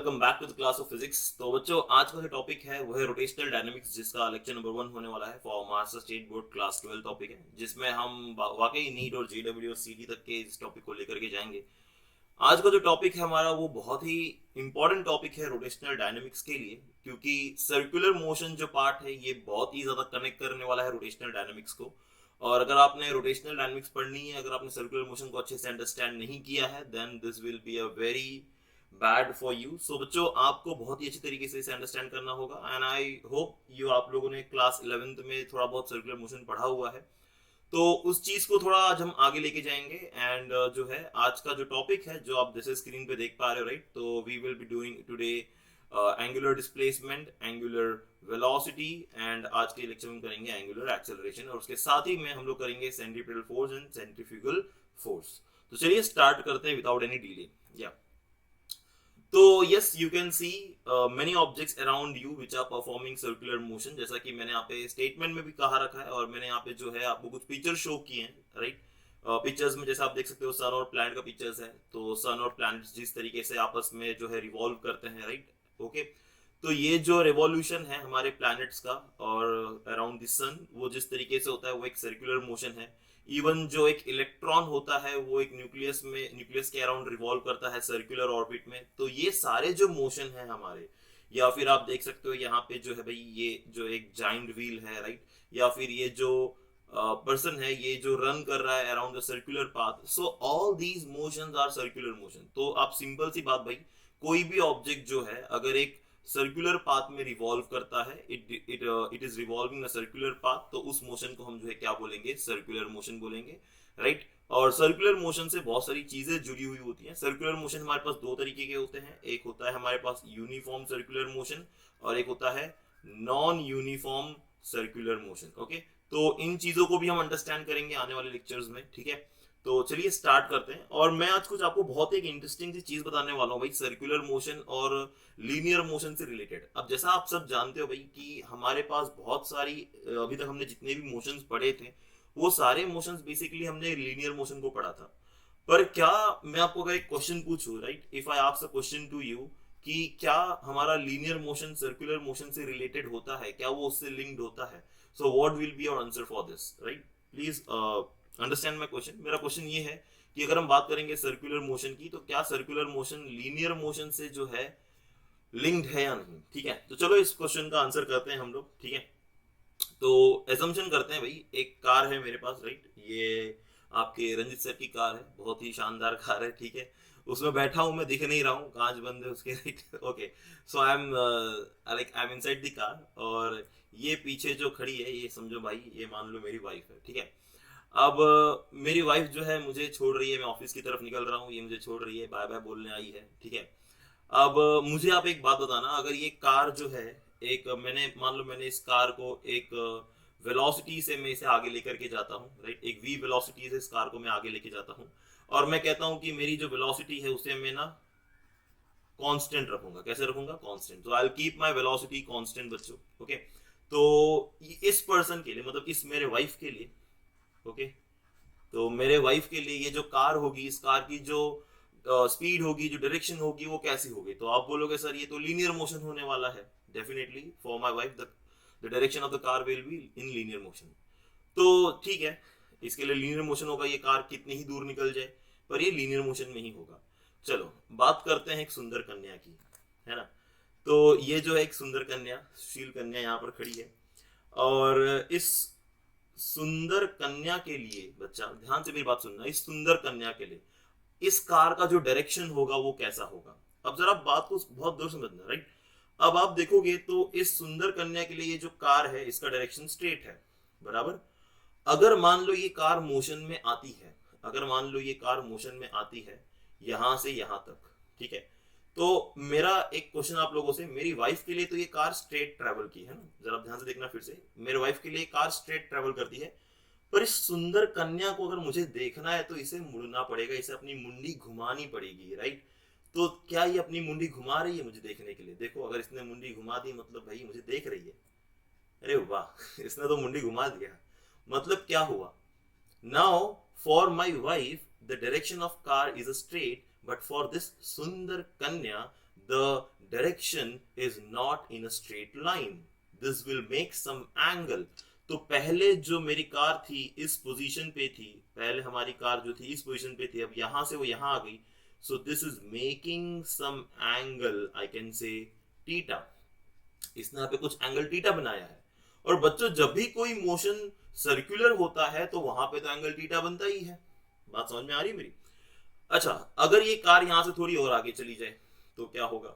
Welcome back to the class of physics. तो बच्चों, आज का जो टॉपिक है वो है रोटेशनल डायनामिक्स, जिसका लेक्चर नंबर 1 होने वाला है for Maharashtra state board class 12 topic है, जिसमें हम वाकई नीट और जेडब्ल्यू और सीटी तक के इस टॉपिक को लेकर के जाएंगे। आज का जो टॉपिक है हमारा वो बहुत ही इंपॉर्टेंट टॉपिक है रोटेशनल डायनामिक्स के लिए, क्योंकि सर्कुलर मोशन जो पार्ट है ये बहुत ही ज्यादा कनेक्ट करने वाला है रोटेशनल डायनामिक्स को। और अगर आपने रोटेशनल डायनामिक्स पढ़नी है, अगर आपने सर्कुलर मोशन को अच्छे से अंडरस्टैंड नहीं किया है, then this will be a very bad for you. So बच्चों, आपको बहुत ही अच्छी तरीके से इसे अंडरस्टैंड करना होगा एंड आई होप यू आप लोगों ने क्लास 11th में थोड़ा बहुत सर्कुलर मोशन पढ़ा हुआ है, तो उस चीज को थोड़ा आज हम आगे लेके जाएंगे। एंड जो है आज का जो टॉपिक है, जो आप जैसे स्क्रीन पे देख पा रहे हो, राइट, तो we will be doing today angular displacement, angular velocity, and आज के लेक्चर में करेंगे एंगुलर एक्सेलरेशन, और उसके साथ ही में हम लोग करेंगे centripetal force and centrifugal force. तो चलिए स्टार्ट करते हैं विदाउट एनी डिले। या तो yes, you can see many objects around you which are performing circular motion, जैसा कि मैंने यहाँ पे स्टेटमेंट में भी कहा रखा है, और मैंने यहाँ पे जो है आपको कुछ पिक्चर शो किए हैं, राइट। पिक्चर्स में जैसे आप देख सकते हो सन और प्लैनेट का पिक्चर्स है, तो सन और प्लैनेट जिस तरीके से आपस में जो है रिवॉल्व करते हैं, राइट, ओके। तो ये जो रिवॉल्यूशन है हमारे प्लैनेट्स का और अराउंड द सन, वो जिस तरीके से होता है वो एक सर्कुलर मोशन है। इवन जो एक इलेक्ट्रॉन होता है वो एक न्यूक्लियस के अराउंड रिवॉल्व करता है सर्कुलर ऑर्बिट में। तो ये सारे जो मोशन है हमारे, या फिर आप देख सकते हो यहाँ पे जो है भाई ये जो एक जाइंट व्हील है, राइट, या फिर ये जो पर्सन है ये जो रन कर रहा है around the circular path, so all these motions are circular motion. तो आप सिंपल सी बात भाई, कोई भी ऑब्जेक्ट जो है अगर एक सर्कुलर पाथ में रिवॉल्व करता है, it is revolving a circular path, तो उस मोशन को हम जो है क्या बोलेंगे, सर्कुलर मोशन बोलेंगे, राइट। और सर्कुलर मोशन से बहुत सारी चीजें जुड़ी हुई होती हैं। सर्कुलर मोशन हमारे पास दो तरीके के होते हैं, एक होता है हमारे पास यूनिफॉर्म सर्कुलर मोशन और एक होता है non uniform circular motion, okay. तो इन चीजों को भी हम अंडरस्टैंड करेंगे आने वाले लेक्चर्स में, ठीक है। तो चलिए स्टार्ट करते हैं, और मैं आज कुछ आपको बहुत एक इंटरेस्टिंग सी चीज बताने वाला हूँ भाई, सर्कुलर मोशन और लीनियर मोशन से रिलेटेड। अब जैसा आप सब जानते हो भाई कि हमारे पास बहुत सारी अभी तक हमने जितने भी मोशंस पढ़े थे वो सारे मोशंस बेसिकली हमने लीनियर मोशन को पढ़ा था। पर क्या मैं आपको अगर एक क्वेश्चन पूछूं, right, if I ask a question to you कि क्या हमारा लीनियर मोशन सर्कुलर मोशन से रिलेटेड होता है, क्या वो उससे लिंक्ड होता है, so what will be your answer for this, right. Please understand my question. मेरा क्वेश्चन ये है कि अगर हम बात करेंगे सर्कुलर मोशन की, तो क्या सर्कुलर मोशन लीनियर मोशन से जो है लिंक्ड है या नहीं, ठीक है। तो चलो इस क्वेश्चन का आंसर करते हैं हम लोग, ठीक है। तो एजम्पशन करते हैं भाई, एक कार है मेरे पास, राइट, ये आपके रंजित सर की कार है, बहुत ही शानदार कार है, ठीक है। उसमें बैठा हूं, मैं दिख नहीं रहा हूँ, कांच बंद है उसके, right, okay. So I am inside the car, और ये पीछे जो खड़ी है ये समझो भाई, ये मान लो मेरी वाइफ है, ठीक है। अब मेरी वाइफ जो है मुझे छोड़ रही है, मैं ऑफिस की तरफ निकल रहा हूँ, ये मुझे छोड़ रही है, बाय बाय बोलने आई है, ठीक है। अब मुझे आप एक बात बताना, अगर ये कार जो है एक मैंने मान लो मैंने इस कार को एक वेलोसिटी से मैं इसे आगे लेकर के जाता हूँ, राइट, एक v वेलोसिटी से इस कार को मैं आगे लेके जाता हूँ, और मैं कहता हूँ कि मेरी जो वेलोसिटी है उसे मैं ना कांस्टेंट रखूंगा। कैसे रखूंगा? कांस्टेंट। तो I will keep my velocity constant बच्चों, ओके। तो इस पर्सन के लिए, मतलब इस मेरे वाइफ के लिए, ओके, तो मेरे वाइफ के लिए ये जो कार होगी, इस कार की जो स्पीड होगी, जो डायरेक्शन होगी, वो कैसी होगी? तो आप बोलोगे सर ये तो लीनियर मोशन होने वाला है। Definitely for my wife the direction of the car will be in linear motion. तो ठीक है, इसके लिए लीनियर मोशन होगा, ये कार कितनी ही दूर निकल जाए, पर ये लीनियर मोशन में ही होगा। चलो बात करते हैं एक सुंदर कन्या की, है ना। तो ये जो है एक सुंदर कन्या, सुशील कन्या यहाँ पर खड़ी है, और इस सुंदर कन्या के लिए, बच्चा ध्यान से मेरी बात सुनना, इस सुंदर कन्या के लिए इस कार का जो डायरेक्शन होगा वो कैसा होगा? अब जरा बात को बहुत दूर समझना, राइट। अब आप देखोगे तो इस सुंदर कन्या के लिए ये जो कार है इसका डायरेक्शन स्ट्रेट है, बराबर। अगर मान लो ये कार मोशन में आती है, अगर मान लो ये कार मोशन में आती है यहां से यहां तक, ठीक है। तो मेरा एक क्वेश्चन आप लोगों से, मेरी वाइफ के लिए तो ये कार स्ट्रेट ट्रेवल की है ना, जरा ध्यान से देखना फिर से, मेरे वाइफ के लिए कार स्ट्रेट ट्रेवल करती है, पर इस सुंदर कन्या को अगर मुझे देखना है तो इसे मुड़ना पड़ेगा, इसे अपनी मुंडी घुमानी पड़ेगी, राइट। तो क्या ये अपनी मुंडी घुमा रही है मुझे देखने के लिए? देखो, अगर इसने मुंडी घुमा दी मतलब भाई मुझे देख रही है। अरे वाह, इसने तो मुंडी घुमा दिया, मतलब क्या हुआ? Now for my wife the direction of car is straight, but for this सुंदर कन्या the direction is not in a straight line, this will make some angle. तो पहले जो मेरी कार थी इस पोजीशन पे थी, पहले हमारी कार जो थी इस पोजीशन पे थी, अब यहां से वो यहां आ गई, so this is making some angle, I can say theta. इसने यहाँ पे कुछ एंगल थीटा बनाया है। और बच्चों जब भी कोई मोशन सर्कुलर होता है तो वहां पे तो एंगल थीटा बनता ही है। बात समझ में आ रही है मेरी? अच्छा, अगर ये कार यहां से थोड़ी और आगे चली जाए तो क्या होगा?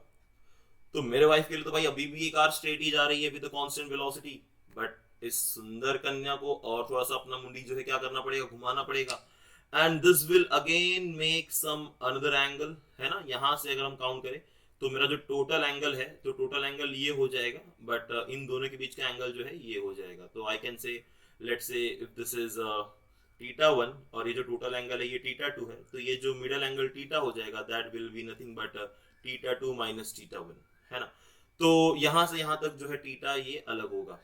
तो मेरे वाइफ के लिए तो भाई अभी भी ये कार स्ट्रेट ही जा रही है विद कांस्टेंट वेलोसिटी, बट इस सुंदर कन्या को और थोड़ा सा अपना मुंडी जो है क्या करना पड़ेगा, घुमाना पड़ेगा। And this will again make some another angle, है ना। यहां से अगर हम काउंट करें तो मेरा जो टोटल एंगल है, तो टोटल एंगल ये हो जाएगा, बट इन दोनों के बीच का एंगल जो है ये हो जाएगा। तो आई कैन से, let's say if this is theta 1 और ये जो टोटल एंगल है ये थीटा 2 है, तो ये जो मिडल एंगल थीटा हो जाएगा that will be nothing but theta 2 minus theta 1, है ना। तो यहां से यहां तक जो है थीटा ये अलग होगा।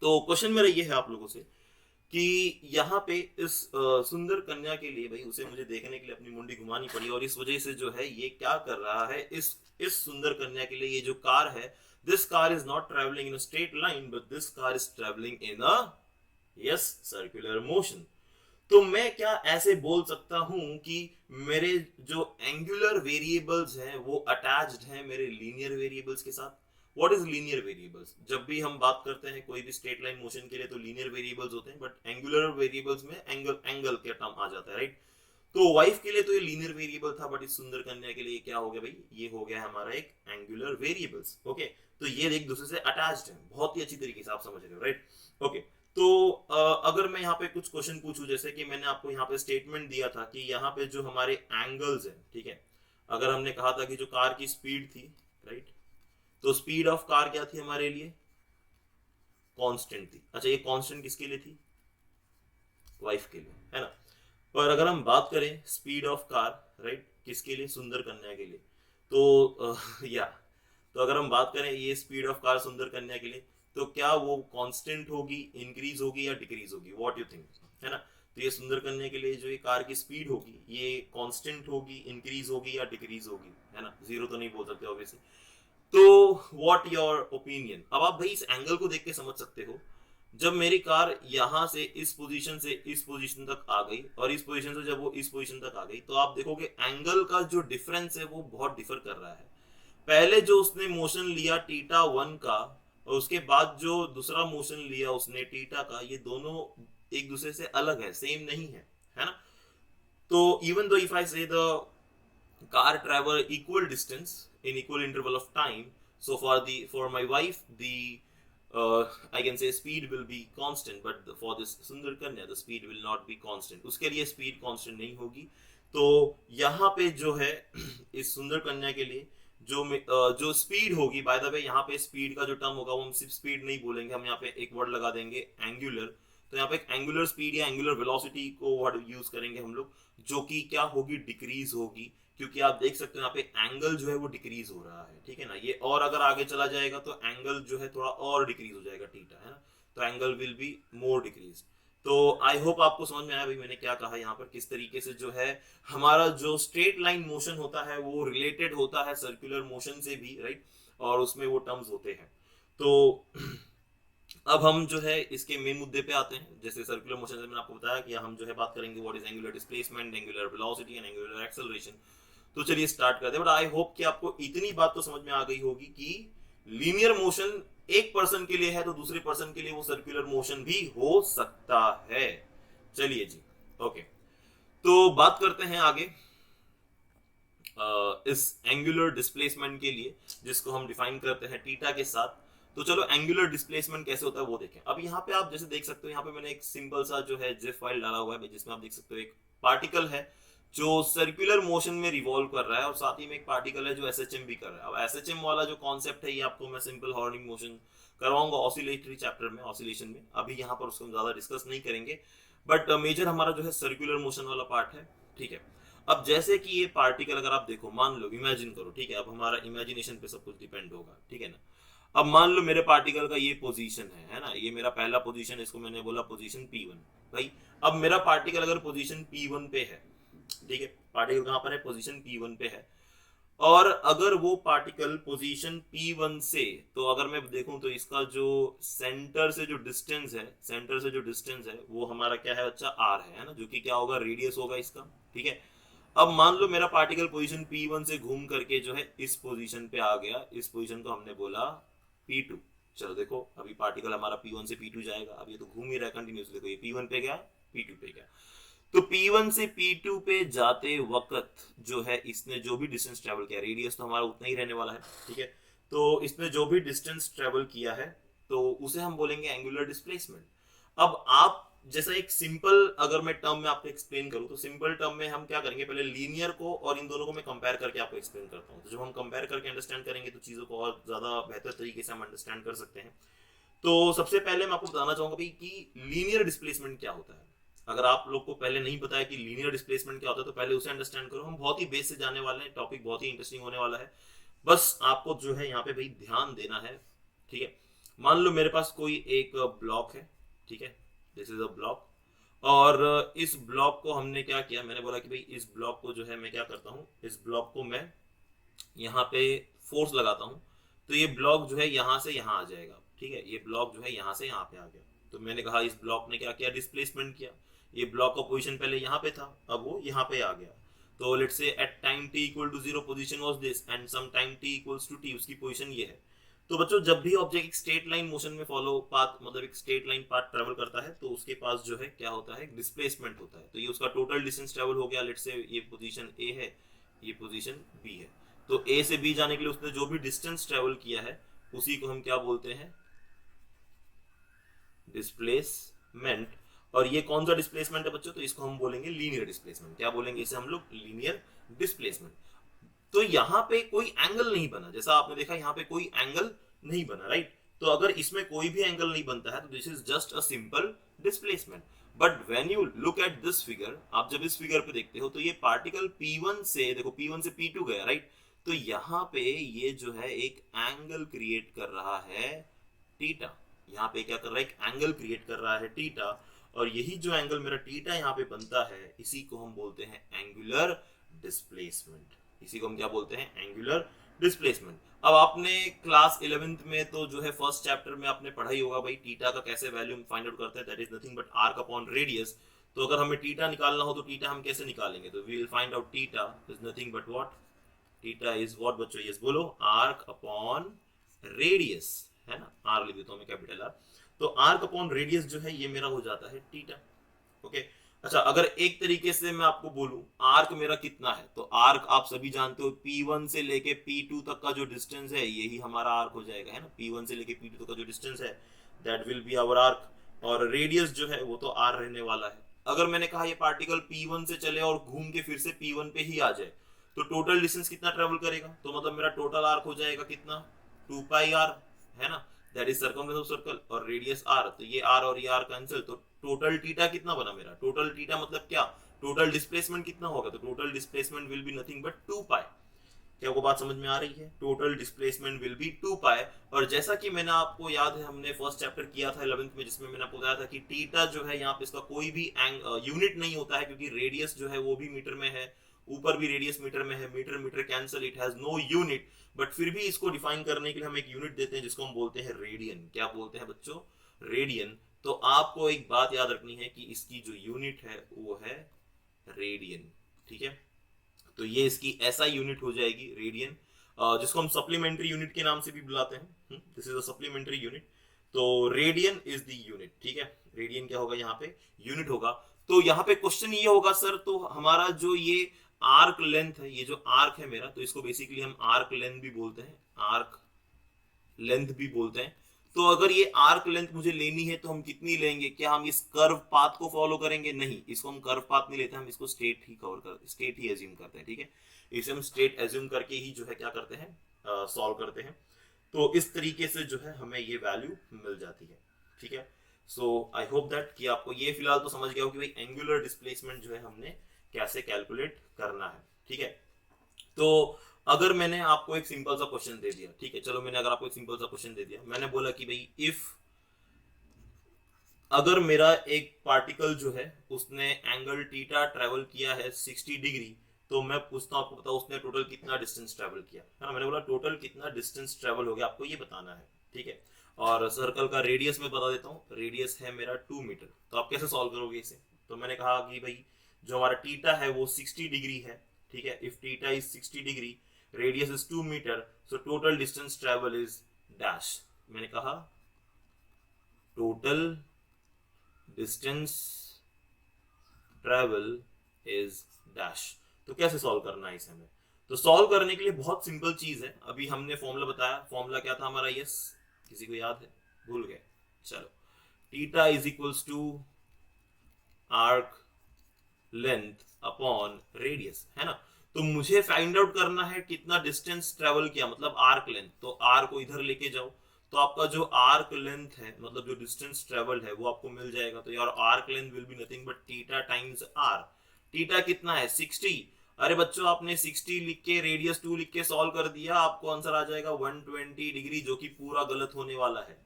तो क्वेश्चन मेरा ये है आप लोगों से कि यहाँ पे इस सुंदर कन्या के लिए भाई उसे मुझे देखने के लिए अपनी मुंडी घुमानी पड़ी, और इस वजह से जो है ये क्या कर रहा है, इस सुंदर कन्या के लिए ये जो कार है, this car is not travelling in a straight line but this car is travelling in a yes circular motion. तो मैं क्या ऐसे बोल सकता हूं कि मेरे जो एंगुलर वेरिएबल्स हैं वो अटैच्ड हैं मेरे लीनियर वेरिएबल्स के साथ। What is linear variables? जब भी हम बात करते हैं कोई भी स्ट्रेट लाइन मोशन के लिए तो लीनियर वेरिएबल्स होते हैं, बट एंगुलर वेरिएबल्स में एंगल के टर्म आ जाता है, राइट। तो वाइफ के लिए तो ये लीनियर वेरिएबल था, बट इस सुंदर कन्या के लिए क्या हो गया भाई, ये हो गया हमारा एक एंगुलर वेरिएबल्स। ओके, तो ये एक दूसरे से अटैच्ड है, बहुत ही अच्छी तरीके से आप समझ रहे हो, राइट। ओके, तो अगर मैं यहाँ पे कुछ क्वेश्चन पूछूं, जैसे कि मैंने आपको यहाँ पे स्टेटमेंट दिया था कि यहाँ पे जो हमारे एंगल्स हैं, ठीक है, अगर हमने कहा था कि जो कार की स्पीड थी, राइट, तो स्पीड ऑफ कार क्या थी हमारे लिए, कांस्टेंट थी। अच्छा, ये कांस्टेंट किसके लिए थी, वाइफ के लिए, है ना। पर अगर हम बात करें स्पीड ऑफ कार, राइट, किसके लिए, सुंदर कन्या के लिए, तो या तो अगर हम बात करें ये स्पीड ऑफ कार सुंदर कन्या के लिए, तो क्या वो कांस्टेंट होगी, इंक्रीज होगी या डिक्रीज होगी, व्हाट यू थिंक, है ना। तो ये सुंदर कन्या के लिए जो ये कार की स्पीड होगी ये कांस्टेंट होगी, इंक्रीज होगी या डिक्रीज होगी, है ना। जीरो तो नहीं बोल सकते ऑब्वियसली। तो व्हाट योर ओपिनियन? अब आप भाई इस एंगल को देख के समझ सकते हो, जब मेरी कार यहां से इस पोजीशन से इस पोजीशन तक आ गई और इस पोजीशन से जब वो इस पोजीशन तक आ गई, तो आप देखोगे एंगल का जो डिफरेंस है वो बहुत डिफर कर रहा है। पहले जो उसने मोशन लिया थीटा 1 का और उसके बाद जो दूसरा मोशन लिया उसने थीटा का, ये दोनों एक दूसरे से अलग है, सेम नहीं है ना। तो इवन दो इफ आई से the car travel equal distance in equal interval of time, so for my wife the I can say speed will be constant, but for this Sundar Kanya the speed will not be constant, उसके लिए speed constant नहीं होगी। तो यहाँ पे जो है इस सुंदर कन्या के लिए जो स्पीड होगी, बाय द वे यहाँ पे स्पीड का जो टर्म होगा वो हम सिर्फ स्पीड नहीं बोलेंगे, हम यहाँ पे एक वर्ड लगा देंगे एंगुलर। तो यहाँ पे एक एंगुलर स्पीड या एंगुलर वेलोसिटी को वर्ड यूज करेंगे हम लोग, जो कि क्या होगी, डिक्रीज होगी, क्योंकि आप देख सकते हो यहाँ पे एंगल जो है वो डिक्रीज हो रहा है, ठीक है ना। ये और अगर आगे चला जाएगा तो एंगल जो है थोड़ा और डिक्रीज हो जाएगा, थीटा, है ना। तो angle will be more decrease. तो आई होप आपको समझ में आया भाई मैंने क्या कहा यहाँ पर, किस तरीके से जो है हमारा जो स्ट्रेट लाइन मोशन होता है वो रिलेटेड होता है सर्कुलर मोशन से भी, राइट, और उसमें वो टर्म्स होते हैं। तो अब हम जो है इसके मेन मुद्दे पे आते हैं। जैसे सर्कुलर मोशन से मैंने आपको बताया कि हम जो है बात करेंगे what is angular displacement, angular velocity and angular acceleration. तो चलिए स्टार्ट करते हैं। बट आई होप कि आपको इतनी बात तो समझ में आ गई होगी कि लीनियर मोशन एक पर्सन के लिए है तो दूसरे पर्सन के लिए वो सर्कुलर मोशन भी हो सकता है। चलिए जी, ओके, तो बात करते हैं आगे इस एंगुलर डिस्प्लेसमेंट के लिए, जिसको हम डिफाइन करते हैं थीटा के साथ। तो चलो एंगुलर डिस्प्लेसमेंट कैसे होता है वो देखें। अब यहाँ पे आप जैसे देख सकते हो, यहाँ पे मैंने एक सिंपल सा जो है जिफ फाइल डाला हुआ है जिसमें आप देख सकते हो एक पार्टिकल है जो सर्कुलर मोशन में रिवॉल्व कर रहा है और साथ ही में एक पार्टिकल है जो एसएचएम भी कर रहा है। अब एसएचएम वाला जो कॉन्सेप्ट है ये आपको मैं सिंपल हार्मोनिक मोशन करवाऊंगा ऑसिलेटरी चैप्टर में, ऑसिलेशन में। अभी यहाँ पर उसको हम ज्यादा डिस्कस नहीं करेंगे, बट मेजर हमारा जो है सर्कुलर मोशन वाला पार्ट है, ठीक है। अब जैसे कि ये पार्टिकल अगर आप देखो, मान लो, इमेजिन करो, ठीक है, अब हमारा इमेजिनेशन पे सब कुछ डिपेंड होगा, ठीक है ना। अब मान लो मेरे पार्टिकल का ये पोजीशन है ना, ये मेरा पहला पोजीशन, इसको मैंने बोला पोजीशन P1 भाई। अब मेरा पार्टिकल अगर पोजीशन P1 पे है, ठीक है, पार्टिकल कहां पर है, पोजीशन P1 पे है, और अगर वो पार्टिकल पोजीशन P1 से, तो अगर मैं देखूं तो इसका जो सेंटर से जो डिस्टेंस है वो हमारा क्या है बच्चा, R है ना, जो कि क्या होगा, रेडियस होगा इसका। ठीक है, अब मान लो मेरा पार्टिकल पोजीशन P1 से घूम करके जो है इस पोजीशन पे आ गया, इस पोजीशन को हमने बोला P2। चलो देखो, अभी पार्टिकल हमारा P1 से P2 जाएगा, अब ये तो घूम ही रहा है कंटिन्यूसली, देखो ये P1 पे गया, P2 पे गया। तो P1 से P2 पे जाते वक्त जो है इसने जो भी डिस्टेंस ट्रेवल किया, रेडियस तो हमारा उतना ही रहने वाला है, ठीक है, तो इसने जो भी डिस्टेंस ट्रेवल किया है तो उसे हम बोलेंगे एंगुलर डिस्प्लेसमेंट। अब आप जैसा एक सिंपल, अगर मैं टर्म में आपको एक्सप्लेन करूं तो सिंपल टर्म में हम क्या करेंगे, पहले लीनियर को और इन दोनों को मैं कंपेयर करके आपको एक्सप्लेन करता हूं। तो जब हम कंपेयर करके अंडरस्टैंड करेंगे तो चीजों को और ज्यादा बेहतर तरीके से हम अंडरस्टैंड कर सकते हैं। तो सबसे पहले मैं आपको बताना चाहूंगा भाई कि लीनियर डिस्प्लेसमेंट क्या होता है। अगर आप लोग को पहले नहीं पता है कि लीनियर डिस्प्लेसमेंट क्या होता है तो पहले उसे अंडरस्टैंड करो। हम बहुत ही बेस से जाने वाले हैं, टॉपिक बहुत ही इंटरेस्टिंग होने वाला है। बस आपको जो है यहाँ पे भाई ध्यान देना है। ठीक है, मान लो मेरे पास कोई एक ब्लॉक है, ठीक है, दिस इज अ ब्लॉक, और इस ब्लॉक को हमने क्या किया, मैंने बोला कि भाई इस ब्लॉक को जो है मैं क्या करता हूँ, इस ब्लॉक को मैं यहाँ पे फोर्स लगाता हूँ, तो ये ब्लॉक जो है यहाँ से यहाँ आ जाएगा। ठीक है, ये ब्लॉक जो है यहाँ से यहाँ पे आ गया। तो मैंने कहा इस ब्लॉक ने क्या किया, डिस्प्लेसमेंट किया। ये ब्लॉक का पोजीशन पहले यहाँ पे था, अब वो यहाँ पे आ गया। तो let's say at time t equal to 0 position was this and some time t equals to t, उसकी पोजीशन ये है। तो बच्चों जब भी ऑब्जेक्ट एक स्ट्रेट लाइन मोशन में फॉलो पाथ, मतलब एक स्ट्रेट लाइन पाथ ट्रेवल करता है तो उसके पास जो है क्या होता है, डिस्प्लेसमेंट होता है। तो ये उसका टोटल डिस्टेंस ट्रेवल हो गया। लेट्स से ये पोजीशन A है, ये पोजीशन B है। तो A से B जाने के लिए उसने जो भी डिस्टेंस ट्रेवल किया है उसी को हम क्या बोलते हैं, डिस्प्लेसमेंट। और ये कौन सा डिस्प्लेसमेंट है बच्चों, तो इसको हम बोलेंगे लीनियर डिस्प्लेसमेंट। क्या बोलेंगे इसे हम लोग, लीनियर डिस्प्लेसमेंट। तो यहाँ पे कोई एंगल नहीं बना, जैसा आपने देखा यहाँ पे कोई एंगल नहीं बना, राइट। तो अगर इसमें कोई भी एंगल नहीं बनता है तो this is just a simple displacement. But when you look at this figure, आप जब इस फिगर पे देखते हो तो ये पार्टिकल P1 से, देखो P1 से P2 गया, राइट। तो यहाँ पे ये जो है एक एंगल क्रिएट कर रहा है थीटा। यहाँ पे क्या कर रहा है, एक एंगल क्रिएट कर रहा है थीटा। और यही जो एंगल मेरा थीटा यहाँ पे बनता है इसी को हम बोलते हैं एंगुलर डिस्प्लेसमेंट। इसी को हम क्या बोलते हैं, एंगुलर डिस्प्लेसमेंट। अब आपने क्लास 11th में तो जो है फर्स्ट चैप्टर में आपने पढ़ा ही होगा भाई थीटा का कैसे वैल्यू फाइंड आउट करते हैं, that is nothing but arc upon radius. तो अगर हमें थीटा निकालना हो तो थीटा हम कैसे निकालेंगे, तो we will find out theta is nothing but what, theta is what बच्चों, यस बोलो, आर्क अपॉन रेडियस, है ना, आर लिख देता हूं मैं कैपिटल आर। तो आर्क अपॉन रेडियस जो है ये मेरा हो जाता है थीटा। ओके, अच्छा अगर एक तरीके से मैं आपको बोलूं आर्क मेरा कितना है, तो आर्क आप सभी जानते हो P1 से लेके P2 तक का जो डिस्टेंस है यही हमारा आर्क हो जाएगा, है ना। P1 से लेके P2 तक का जो डिस्टेंस है that will be our arc. और रेडियस जो है वो तो R रहने वाला है। अगर मैंने कहा ये पार्टिकल P1 से चले और घूम के फिर से P1 पे ही आ जाए तो टोटल डिस्टेंस कितना ट्रेवल करेगा, तो मतलब मेरा टोटल आर्क हो जाएगा कितना, 2 पाई r, है ना, that is circumference of circle, और रेडियस r। तो ये r और ये r कैंसिल, तो टोटल थीटा कितना बना मेरा, टोटल थीटा मतलब क्या, टोटल डिस्प्लेसमेंट कितना होगा, तो total displacement will be nothing but 2 पाई। क्या वो बात समझ में आ रही है, टोटल डिस्प्लेसमेंट विल बी 2 पाई। और जैसा कि मैंने आपको याद है हमने फर्स्ट चैप्टर किया था 11th में, जिसमें मैंने आपको बताया था कि थीटा जो है यहाँ पे इसका कोई भी यूनिट नहीं होता है, क्योंकि रेडियस जो है वो भी मीटर में है, ऊपर भी रेडियस मीटर में है, meter meter cancel, it has no unit. But फिर भी इसको डिफाइन करने के लिए हम एक यूनिट देते हैं जिसको हम बोलते हैं रेडियन। क्या बोलते हैं बच्चों, रेडियन। तो आपको एक बात याद रखनी है कि इसकी जो यूनिट है वो है रेडियन, ठीक है। तो ये इसकी ऐसा यूनिट हो जाएगी रेडियन, जिसको हम सप्लीमेंट्री यूनिट के नाम से भी बुलाते हैं, this is a supplementary unit. तो रेडियन इज द यूनिट, ठीक है, रेडियन क्या होगा यहाँ पे, यूनिट होगा। तो यहाँ पे क्वेश्चन ये होगा सर, तो हमारा जो ये आर्क लेंथ है, ये जो आर्क है मेरा, तो इसको बेसिकली हम आर्क लेंथ भी बोलते हैं, आर्क लेंथ भी बोलते हैं। तो अगर ये आर्क लेंथ मुझे लेनी है तो हम कितनी लेंगे, क्या हम इस कर्व पाथ को फॉलो करेंगे, नहीं, इसको हम कर्व पाथ नहीं लेते, हम इसको स्ट्रेट ही कवर कर, स्ट्रेट ही एज्यूम करते हैं, ठीक है। इसे हम स्ट्रेट एज्यूम करके ही जो है क्या करते हैं, सॉल्व करते हैं। तो इस तरीके से जो है हमें ये वैल्यू मिल जाती है, ठीक है। सो आई होप दैट कि आपको ये फिलहाल तो समझ गया हो कि भाई एंगुलर डिस्प्लेसमेंट जो है हमने कैसे कैलकुलेट करना है, ठीक है। तो अगर मैंने आपको एक सिंपल सा क्वेश्चन दे दिया, ठीक है, चलो मैंने अगर आपको एक सिंपल सा क्वेश्चन दे दिया, मैंने बोला कि भाई इफ, अगर मेरा एक पार्टिकल जो है उसने एंगल थीटा ट्रेवल किया है 60 डिग्री तो मैं पूछता हूँ आपको बताओ उसने टोटल कितना डिस्टेंस ट्रेवल किया, है ना। मैंने बोला टोटल कितना डिस्टेंस ट्रेवल हो गया, आपको ये बताना है, ठीक है। और सर्कल का रेडियस मैं बता देता हूँ, रेडियस है मेरा 2 मीटर। तो आप कैसे सॉल्व करोगे इसे? तो मैंने कहा कि भाई जो हमारा टीटा है वो 60 डिग्री है, ठीक है। If theta is 60 degree, radius is 2 meter, so total distance travel is dash. मैंने कहा total distance travel is dash. तो कैसे सॉल्व करना है इसे हमें? तो सॉल्व करने के लिए बहुत सिंपल चीज है, अभी हमने फॉर्मूला बताया, फॉर्मूला क्या था हमारा? यस, किसी को याद है? भूल गए? चलो, theta is equals to arc length upon radius, है ना। तो मुझे फाइंड आउट करना है कितना डिस्टेंस ट्रेवल किया, मतलब आर्क लेंथ। तो आर को इधर लेके जाओ, तो आपका जो आर्क लेंथ है, मतलब जो डिस्टेंस ट्रेवल है, वो आपको मिल जाएगा। तो यार arc length will be nothing but theta times R. Theta कितना है? 60। अरे बच्चों, आपने 60 लिख के रेडियस 2 लिख के सॉल्व कर दिया, आपको आंसर आ जाएगा 120 डिग्री, जो कि पूरा गलत होने वाला है,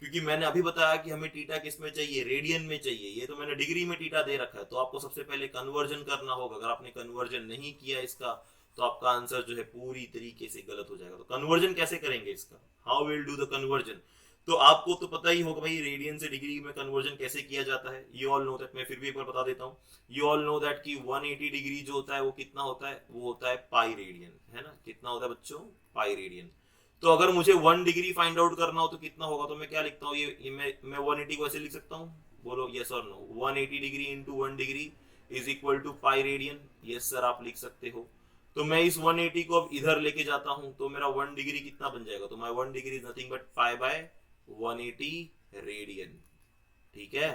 क्योंकि मैंने अभी बताया कि हमें टीटा किस में चाहिए? रेडियन में चाहिए। ये तो मैंने डिग्री में टीटा दे रखा है, तो आपको सबसे पहले कन्वर्जन करना होगा। अगर आपने कन्वर्जन नहीं किया इसका, तो आपका आंसर जो है पूरी तरीके से गलत हो जाएगा। तो कन्वर्जन कैसे करेंगे इसका? How will do the conversion? तो आपको तो पता ही होगा भाई, रेडियन से डिग्री में कन्वर्जन कैसे किया जाता है। You all know that. मैं फिर भी एक बार बता देता हूँ। यू ऑल नो दैट कि 180 डिग्री जो होता है वो कितना होता है? वो होता है पाई रेडियन, है ना। कितना होता है बच्चों? Pi radian. तो अगर मुझे 1 डिग्री फाइंड आउट करना हो तो कितना होगा? तो मैं क्या लिखता हूँ? ये मैं 180 को ऐसे लिख सकता हूँ, बोलो यस और no. 180 degree into 1 degree is equal to pi radian. Yes sir, आप लिख सकते हो। तो मैं इस 180 को अब इधर लेके जाता हूँ, तो मेरा 1 डिग्री कितना बन जाएगा? तो माई 1 degree is nothing but pi by 180 radian, ठीक है।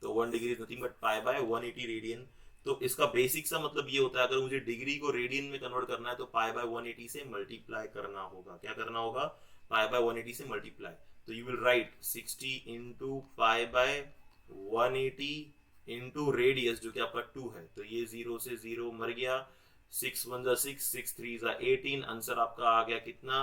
तो 1 degree is nothing but pi by 180 radian. तो इसका बेसिक सा मतलब ये होता है, अगर मुझे डिग्री को रेडियन में कन्वर्ट करना है तो पाई बाय 180 से मल्टीप्लाई करना होगा। क्या करना होगा? पाई बाय 180 से मल्टीप्लाई। तो you will write 60 into pi by 180 into radius जो कि आपका 2 है। तो ये 0 से 0 मर गया, 6 1 जा 6, 6 3 जा 18। आंसर आपका आ गया कितना?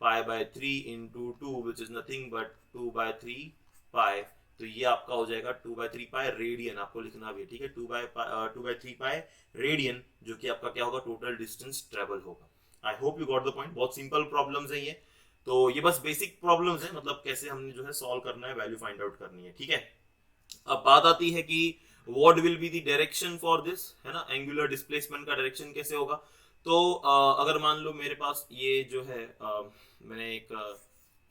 Pi by 3 into 2 which is nothing but 2 by 3 pi. तो ये आपका हो जाएगा 2 बाय 3 पाई रेडियन, आपको लिखना भी है, ठीक है। 2 बाय 3 पाई रेडियन, जो कि आपका क्या होगा? टोटल डिस्टेंस ट्रेवल होगा। I hope you got the point. बहुत सिंपल प्रॉब्लम्स है ये। तो ये बस बेसिक प्रॉब्लम्स है, मतलब कैसे हमने जो है सॉल्व करना है, वैल्यू फाइंड आउट करनी है, ठीक है। अब बात आती है कि what will be the direction for this, है ना। एंगुलर डिस्प्लेसमेंट का डायरेक्शन कैसे होगा? तो अगर मान लो मेरे पास ये जो है मैंने एक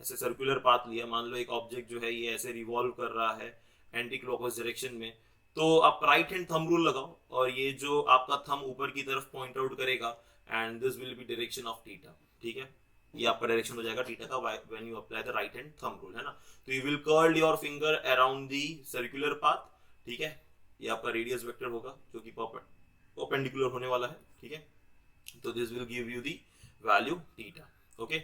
ऐसे सर्कुलर पाथ लिया, मान लो एक ऑब्जेक्ट जो है ये ऐसे रिवॉल्व कर रहा है एंटी क्लॉकवाइज डायरेक्शन में, तो आप राइट हैंड थंब रूल लगाओ और ये जो आपका थंब ऊपर की तरफ पॉइंट आउट करेगा, and this will B direction of theta, ठीक है। ये आपका डायरेक्शन हो जाएगा थीटा का when you apply the right hand thumb rule, है ना। तो you will curl your finger around the circular path, ठीक है। ये आपका रेडियस वेक्टर होगा जो कि परपेंडिकुलर होने वाला है, ठीक है। तो this will give you the value theta, okay.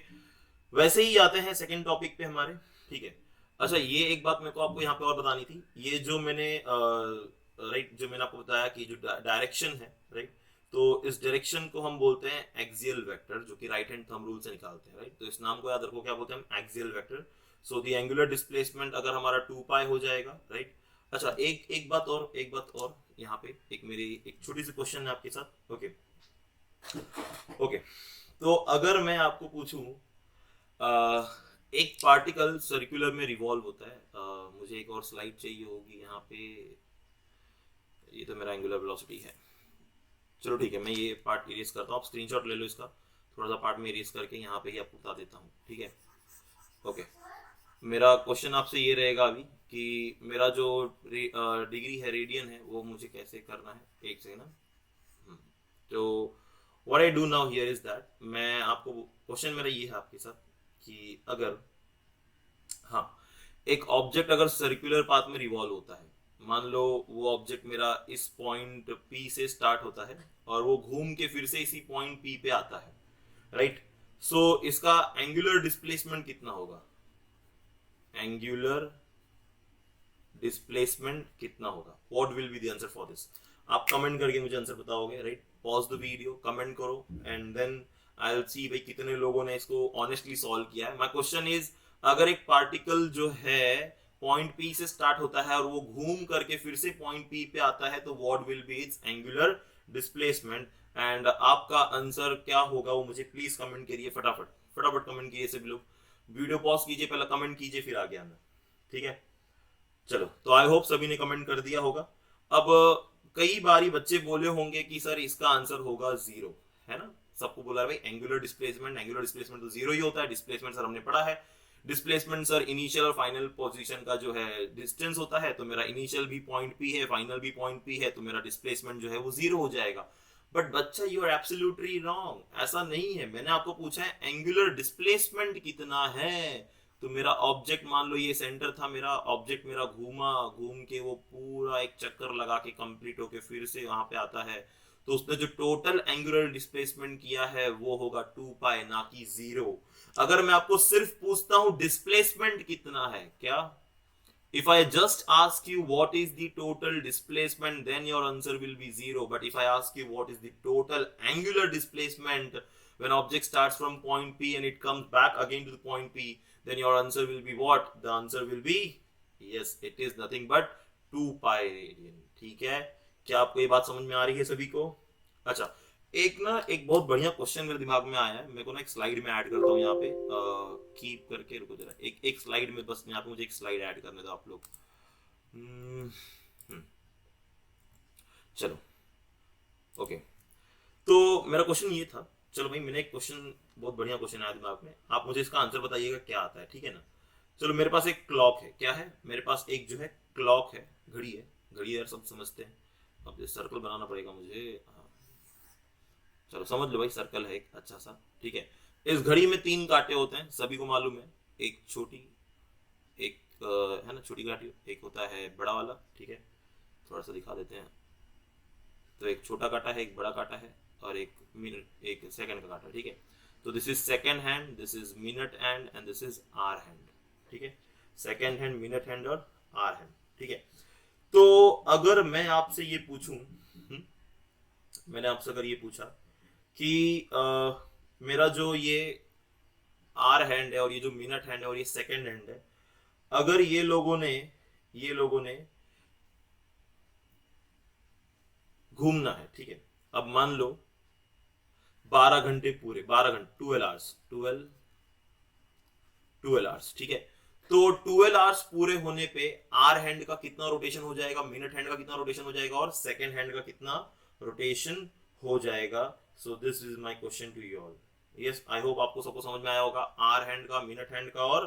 वैसे ही आते हैं सेकंड टॉपिक पे हमारे, ठीक है। अच्छा, ये एक बात मेरे को आपको यहाँ पे और बतानी थी। ये जो मैंने राइट जो मैंने आपको बताया कि जो डायरेक्शन है, राइट, तो इस डायरेक्शन को हम बोलते हैं एक्सियल वेक्टर, जो कि राइट हैंड थंब रूल से निकालते हैं, राइट। तो इस नाम को याद रखो, क्या बोलते हैं हम? Axial vector. So the angular displacement अगर हमारा 2 पाई हो जाएगा, राइट। अच्छा, एक बात और यहाँ पे एक मेरी एक छोटी सी क्वेश्चन है आपके साथ, ओके। ओके, तो अगर मैं आपको पूछूं एक पार्टिकल सर्कुलर में रिवॉल्व होता है, मुझे एक और स्लाइड चाहिए होगी यहाँ पे। ये तो मेरा एंगुलर वेलोसिटी है। चलो ठीक है, मैं ये पार्ट इरेज करता हूँ, आप स्क्रीनशॉट ले लो इसका। थोड़ा सा पार्ट में इरेज करके यहाँ पे ही आपको बता देता हूँ, ठीक है। ओके, मेरा क्वेश्चन आपसे ये रहेगा अभी कि मेरा जो डिग्री है, रेडियन है, वो मुझे कैसे करना है। एक सेकेंड ना। तो what I do now here is that, मैं आपको क्वेश्चन मेरा ये है आपके साथ कि अगर हाँ एक ऑब्जेक्ट अगर सर्कुलर पाथ में रिवॉल्व होता है, मान लो वो ऑब्जेक्ट मेरा इस पॉइंट P से स्टार्ट होता है और वो घूम के फिर से इसी पॉइंट P पे आता है, राइट। सो इसका एंगुलर डिस्प्लेसमेंट कितना होगा? एंगुलर डिस्प्लेसमेंट कितना होगा? What will be the answer for this? आप कमेंट करके मुझे आंसर बताओगे, right. Pause the video, comment करो, and then I will see भाई कितने लोगों ने इसको ऑनेस्टली सॉल्व किया है। माय क्वेश्चन इज, अगर एक पार्टिकल जो है पॉइंट पी से स्टार्ट होता है और वो घूम करके फिर से पॉइंट पी पे आता है, तो what will B it's angular displacement. And आपका आंसर क्या होगा वो मुझे प्लीज कमेंट करिए, फटाफट फटाफट कमेंट कीजिए सभी लोग। वीडियो पॉज कीजिए, पहले कमेंट कीजिए फिर आगे आना, ठीक है। चलो, तो आई होप सभी ने कमेंट कर दिया होगा। अब कई बारी बच्चे बोले होंगे कि सर इसका आंसर होगा जीरो, है ना। सबको बोला है भाई एंगुलर डिस्प्लेसमेंट तो जीरो ही होता है। डिस्प्लेसमेंट सर हमने पढ़ा है, डिस्प्लेसमेंट सर इनिशियल और फाइनल पोजीशन का जो है डिस्टेंस होता है। तो मेरा इनिशियल भी पॉइंट पी है, फाइनल भी पॉइंट पी है, तो मेरा डिस्प्लेसमेंट जो है वो जीरो हो जाएगा। बट बच्चा यू आर एब्सोल्युटली रॉन्ग, ऐसा नहीं है। मैंने आपको पूछा है एंगुलर डिस्प्लेसमेंट कितना है। तो मेरा ऑब्जेक्ट, मान लो ये सेंटर था, मेरा ऑब्जेक्ट मेरा घूमा, घूम के वो पूरा एक चक्कर लगा के कंप्लीट होके फिर से वहां पे आता है, तो उसने जो टोटल एंगुलर डिस्प्लेसमेंट किया है वो होगा 2 पाई, ना कि जीरो। अगर मैं आपको सिर्फ पूछता हूं डिस्प्लेसमेंट कितना है, क्या if I just ask you what is the total displacement, then your answer will be zero. But if I ask you what is the total angular displacement when object starts from point P and it comes back again to the point P, then your answer will be what? The answer will be, yes, it is nothing but 2 pi radian. ठीक है, क्या आपको ये बात समझ में आ रही है सभी को? अच्छा, एक बहुत बढ़िया क्वेश्चन मेरे दिमाग में आया है। मेरे को ना एक स्लाइड में ऐड करता हूँ यहाँ पे, कीप करके रुको जरा, एक स्लाइड में, बस यहाँ पे मुझे एक स्लाइड ऐड करने दो आप लोग। चलो, ओके। तो मेरा क्वेश्चन ये था, चलो भाई, मैंने एक क्वेश्चन, बहुत बढ़िया क्वेश्चन आया दिमाग में, आप मुझे इसका आंसर बताइएगा क्या आता है, ठीक है ना। चलो, मेरे पास एक क्लॉक है, क्या है मेरे पास, एक जो है क्लॉक है, घड़ी है। घड़ी यार सब समझते हैं, अब सर्कल बनाना पड़ेगा मुझे। चलो समझ लो भाई, सर्कल है एक अच्छा सा, ठीक है। इस घड़ी में 3 कांटे होते हैं, सभी को मालूम है। एक छोटी, एक है ना छोटी कांटी, एक होता है बड़ा वाला, ठीक है। थोड़ा सा दिखा देते हैं। तो एक छोटा कांटा है, एक बड़ा कांटा है, और एक मिनट, एक सेकंड का कांटा, ठीक है। तो this is second hand, this is minute hand, and this is hour hand, ठीक है। सेकंड हैंड, मिनट हैंड और आर हैंड, ठीक है। तो अगर मैं आपसे ये पूछूं, मैंने आपसे अगर ये पूछा कि मेरा जो ये आर हैंड है और ये जो मिनट हैंड है और ये सेकंड हैंड है, अगर ये लोगों ने घूमना है, ठीक है। अब मान लो 12 घंटे पूरे, 12 घंटे, 12 आवर्स, ठीक है। तो 12 आवर्स पूरे होने पे आर हैंड का कितना रोटेशन हो जाएगा, मिनट हैंड का कितना रोटेशन हो जाएगा, और सेकंड हैंड का कितना रोटेशन हो जाएगा। So this is my question to you all. Yes, I hope आपको सबको समझ में आया होगा। आर हैंड का, मिनट हैंड का और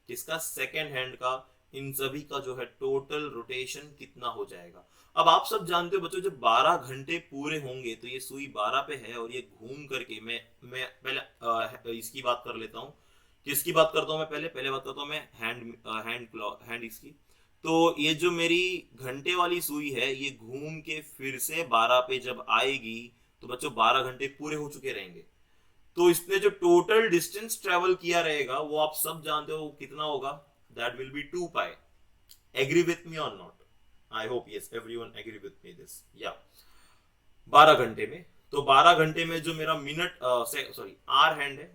किसका, सेकंड हैंड का, इन सभी का जो है टोटल रोटेशन कितना हो जाएगा। अब आप सब जानते हो बच्चों, जब 12 घंटे पूरे होंगे तो ये सुई 12 पे है और ये घूम करके, मैं पहले इसकी बात कर लेता हूँ। किसकी बात करता हूँ मैं, पहले बात करता हूँ मैं हैंड इसकी। तो ये जो मेरी घंटे वाली सुई है, ये घूम के फिर से 12 पे जब आएगी, तो बच्चों 12 घंटे पूरे हो चुके रहेंगे। तो इसने जो टोटल डिस्टेंस ट्रेवल किया रहेगा वो आप सब जानते हो कितना होगा, that will be 2 pi. Agree with me और not? I hope yes, everyone agree with me this, या 12 घंटे में। तो 12 घंटे में जो मेरा मिनट, सॉरी, आर हैंड है,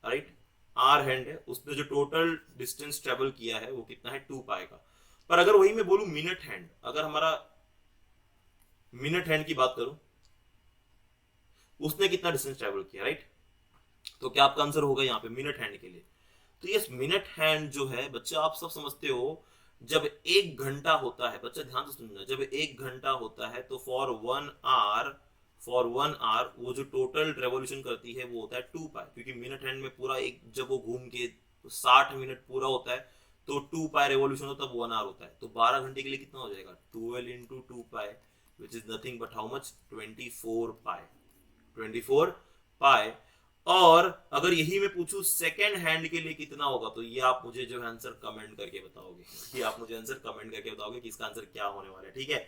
राइट, आर हैंड है, उसने जो टोटल डिस्टेंस ट्रेवल किया है वो कितना है, 2 पाई का। पर अगर वही मैं बोलूं मिनट हैंड, अगर हमारा मिनट हैंड की बात करूं, उसने कितना डिस्टेंस ट्रेवल किया, राइट। तो क्या आपका आंसर होगा यहाँ पे मिनट हैंड के लिए? तो यस, मिनट हैंड जो है बच्चा, आप सब समझते हो, जब 1 घंटा होता है, बच्चा ध्यान से सुनना, जब 1 घंटा होता है तो फॉर वन आवर वो जो टोटल रेवोल्यूशन करती है वो होता है 2 पाई, क्योंकि मिनट हैंड में पूरा एक, जब वो घूम के 60 मिनट पूरा होता है तो 2 पाई रेवोल्यूशन होता है, 1 आवर होता है। तो 12 घंटे के लिए कितना हो जाएगा, 12 into 2 pi, which is nothing but how much, 24 पाई, 24 पाई। और अगर यही मैं पूछूं सेकेंड हैंड के लिए कितना होगा, तो ये आप मुझे जो है आंसर कमेंट करके बताओगे, ये आप मुझे आंसर कमेंट करके बताओगे कि इसका आंसर क्या होने वाला है, ठीक है।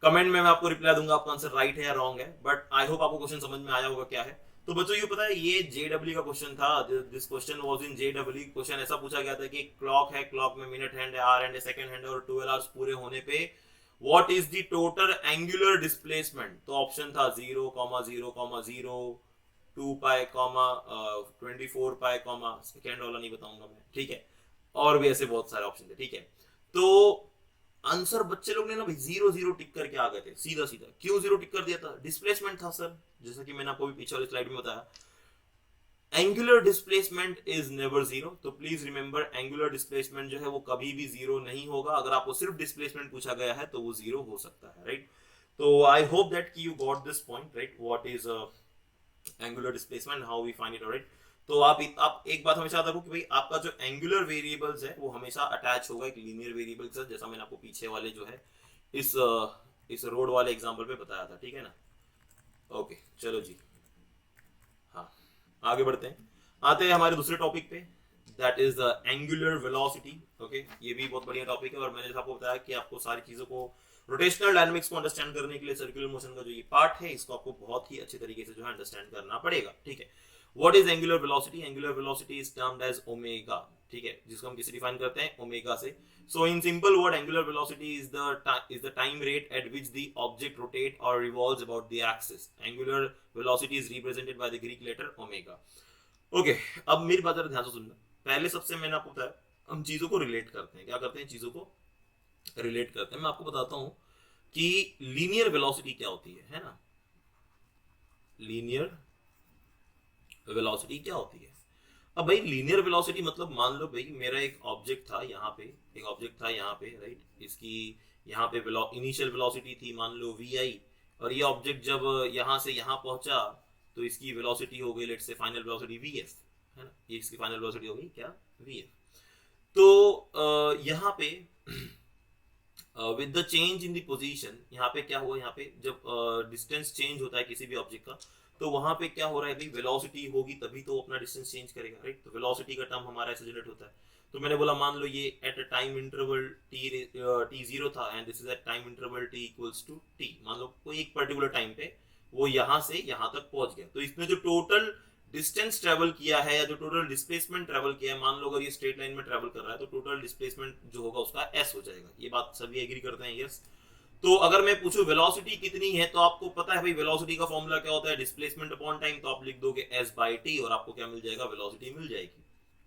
कमेंट में मैं आपको रिप्लाई दूंगा आपका आंसर राइट है या रॉन्ग है, बट आई होप आपको क्वेश्चन समझ में आया होगा क्या है। तो बच्चों ये पता है, ये जेडब्ल्यू का क्वेश्चन था, this question was in JW. Question ऐसा पूछा गया था कि क्लॉक है, क्लॉक में मिनट हैंड है, आर हैंड है, सेकंड हैंड है, और 12 आवर्स पूरे होने पे what is the total angular displacement. तो ऑप्शन था 0,0,0, 2 पाई, 24 पाई, सेकेंड वाला नहीं बताऊंगा मैं, ठीक है। और भी ऐसे बहुत सारे ऑप्शन थे, ठीक है। तो आंसर बच्चे लोग ने ना भाई 0 0 टिक करके आ गए थे सीधा सीधा। क्यों 0 टिक कर दिया था? डिस्प्लेसमेंट था सर, जैसा कि मैंने आपको भी पीछे वाली स्लाइड में बताया। Angular displacement is never zero, तो प्लीज रिमेंबर एंगुलर डिस्प्लेसमेंट जो है वो कभी भी जीरो नहीं होगा। अगर आपको सिर्फ डिस्प्लेसमेंट पूछा गया है तो वो जीरो हो सकता है, राइट। तो आई होप दैट कि you got this point, right, what is angular displacement, how we find it, right. तो आप एक बात हमेशा याद रखो कि भाई आपका जो एंगुलर वेरिएबल्स है वो हमेशा अटैच होगा एक लीनियर वेरिएबल के साथ, जैसा मैंने आपको पीछे वाले जो है इस रोड वाले एग्जांपल पे बताया था, ठीक है ना। ओके चलो जी, हाँ आगे बढ़ते हैं। आते हैं हमारे दूसरे टॉपिक पे, that is the angular velocity. Okay, ये भी बहुत बढ़िया टॉपिक है, और मैंने जैसा आपको बताया कि आपको सारी चीजों को रोटेशनल डायनामिक्स को अंडरस्टैंड करने के लिए सर्कुलर मोशन का जो ये पार्ट है इसको आपको बहुत ही अच्छे तरीके से जो है अंडरस्टैंड करना पड़ेगा, ठीक है। What is angular velocity? Angular velocity is termed as omega, ठीक है, जिसको हम किसे डिफाइन करते हैं? ओमेगा से। So in simple word, angular velocity is the time rate at which the object rotate or revolves about the axis. Angular velocity is represented by the Greek letter omega. Okay, अब मेरी बात जरा ध्यान से सुनना। पहले सबसे मैंने आपको बताया हम चीजों को रिलेट करते हैं। क्या करते हैं? चीजों को रिलेट करते हैं। मैं आपको बताता हूं कि लीनियर वेलोसिटी क्या होती है ना। लीनियर वेलोसिटी क्या होती है? अब भाई लीनियर वेलोसिटी मतलब मान लो भाई मेरा एक ऑब्जेक्ट था यहाँ पे, एक ऑब्जेक्ट था यहाँ पे, राइट। इसकी यहाँ पे इनिशियल वेलोसिटी थी मान लो vi, और ये ऑब्जेक्ट जब यहाँ से यहाँ पहुंचा तो इसकी वेलोसिटी हो गई let's say final velocity vf, है ना। ये इसकी फाइनल वेलोसिटी हो गई क्या? vf। तो यहाँ पे with the change in the position, यहाँ पे क्या हुआ? यहाँ पे जब डिस्टेंस चेंज होता है किसी भी ऑब्जेक्ट का, तो वहां पे क्या हो रहा है भाई? वेलोसिटी होगी तभी तो अपना डिस्टेंस चेंज करेगा, राइट। तो वेलोसिटी का टर्म हमारा ऐसे जनरेट होता है। तो मैंने बोला मान लो ये at a time interval t0 था and this is at time interval t equals to t। मान लो कोई एक पर्टिकुलर टाइम पे वो यहाँ से यहाँ तक पहुंच गया, तो इसने जो टोटल डिस्टेंस ट्रेवल किया है या जो टोटल डिस्प्लेसमेंट ट्रेवल किया है, मान लो अगर ये स्ट्रेट लाइन में ट्रेवल कर रहा है तो टोटल डिस्प्लेसमेंट जो होगा उसका s हो जाएगा। ये बात सभी एग्री करते हैं? यस। तो अगर मैं पूछूं वेलोसिटी कितनी है, तो आपको पता है भाई वेलोसिटी का फॉर्मूला क्या होता है? Displacement upon time. तो आप लिख दोगे s बाई टी और आपको क्या मिल जाएगा? वेलोसिटी मिल जाएगी,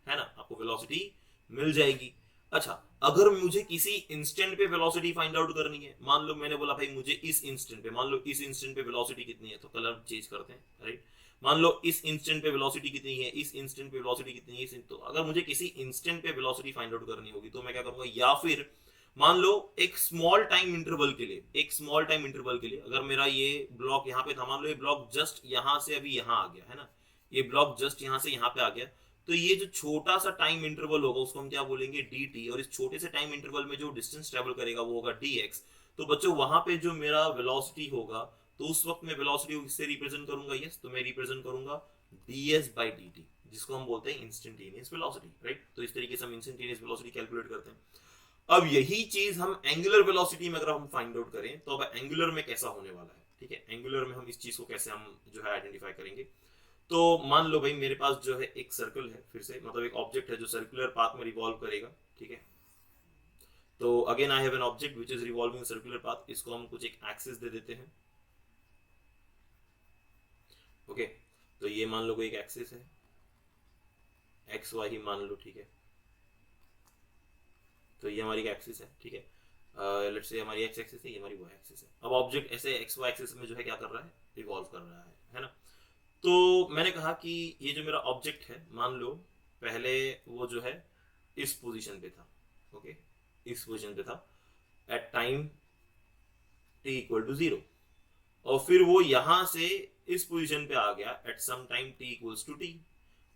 है ना। आपको वेलोसिटी मिल जाएगी। अच्छा, अगर मुझे किसी इंस्टेंट पे वेलोसिटी फाइंड आउट करनी है, मान लो मैंने बोला भाई मुझे इस इंस्टेंट पे, मान लो इस इंस्टेंट पे वेलोसिटी कितनी है, तो कलर चेंज करते हैं, राइट। मान लो इस इंस्टेंट पे वेलोसिटी कितनी है, इस इंस्टेंट पे वेलोसिटी कितनी है, तो अगर मुझे किसी इंस्टेंट पे वेलोसिटी फाइंड आउट करनी होगी तो मैं क्या करूंगा? या फिर मान लो एक स्मॉल टाइम इंटरवल के लिए, एक स्मॉल टाइम इंटरवल के लिए अगर मेरा ये ब्लॉक यहाँ पे था, मान लो ये ब्लॉक जस्ट यहाँ से अभी यहाँ आ गया, है ना। ये ब्लॉक जस्ट यहाँ से यहाँ पे आ गया, तो ये जो छोटा सा टाइम इंटरवल होगा उसको हम क्या बोलेंगे? dt। और इस छोटे से टाइम इंटरवल में जो डिस्टेंस ट्रेवल करेगा वो होगा dx। तो बच्चों वहां पे जो मेरा वेलोसिटी होगा, तो उस वक्त मैं वेलोसिटी को किससे रिप्रेजेंट करूंगा? यस, तो मैं रिप्रेजेंट करूंगा ds बाई dt, जिसको हम बोलते हैं इंस्टेंटेनियस वेलोसिटी, राइट। तो इस तरीके से हम इंस्टेंटेनियस वेलोसिटी कैलकुलेट करते हैं। अब यही चीज हम एंगुलर वेलोसिटी में अगर हम फाइंड आउट करें तो अब एंगुलर में कैसा होने वाला है, ठीक है। एंगुलर में हम इस चीज को कैसे हम जो है आइडेंटिफाई करेंगे। तो मान लो भाई मेरे पास जो है एक सर्कल है, फिर से मतलब एक ऑब्जेक्ट है जो सर्कुलर पाथ में रिवॉल्व करेगा, ठीक है। तो again I have an object which is revolving circular path. इसको हम कुछ एक एक्सिस दे देते हैं, ओके। तो ये मान लो कोई एक एक्सिस है, एक्स वाई ही मान लो, ठीक है। तो ये हमारी एक्सिस है, ठीक है। लेट्स से हमारी एक्स एक्सिस है, ये हमारी वाई एक्सिस है। अब ऑब्जेक्ट ऐसे एक्स वाई एक्सिस में जो है क्या कर रहा है? रिवॉल्व कर रहा है ना। तो मैंने कहा कि ये जो मेरा ऑब्जेक्ट है, मान लो पहले वो जो है इस पोजीशन पे था, ओके, इस पोजीशन पे था at time t equal to 0, और फिर वो यहां से इस पोजीशन पे आ गया at some time t equals to t।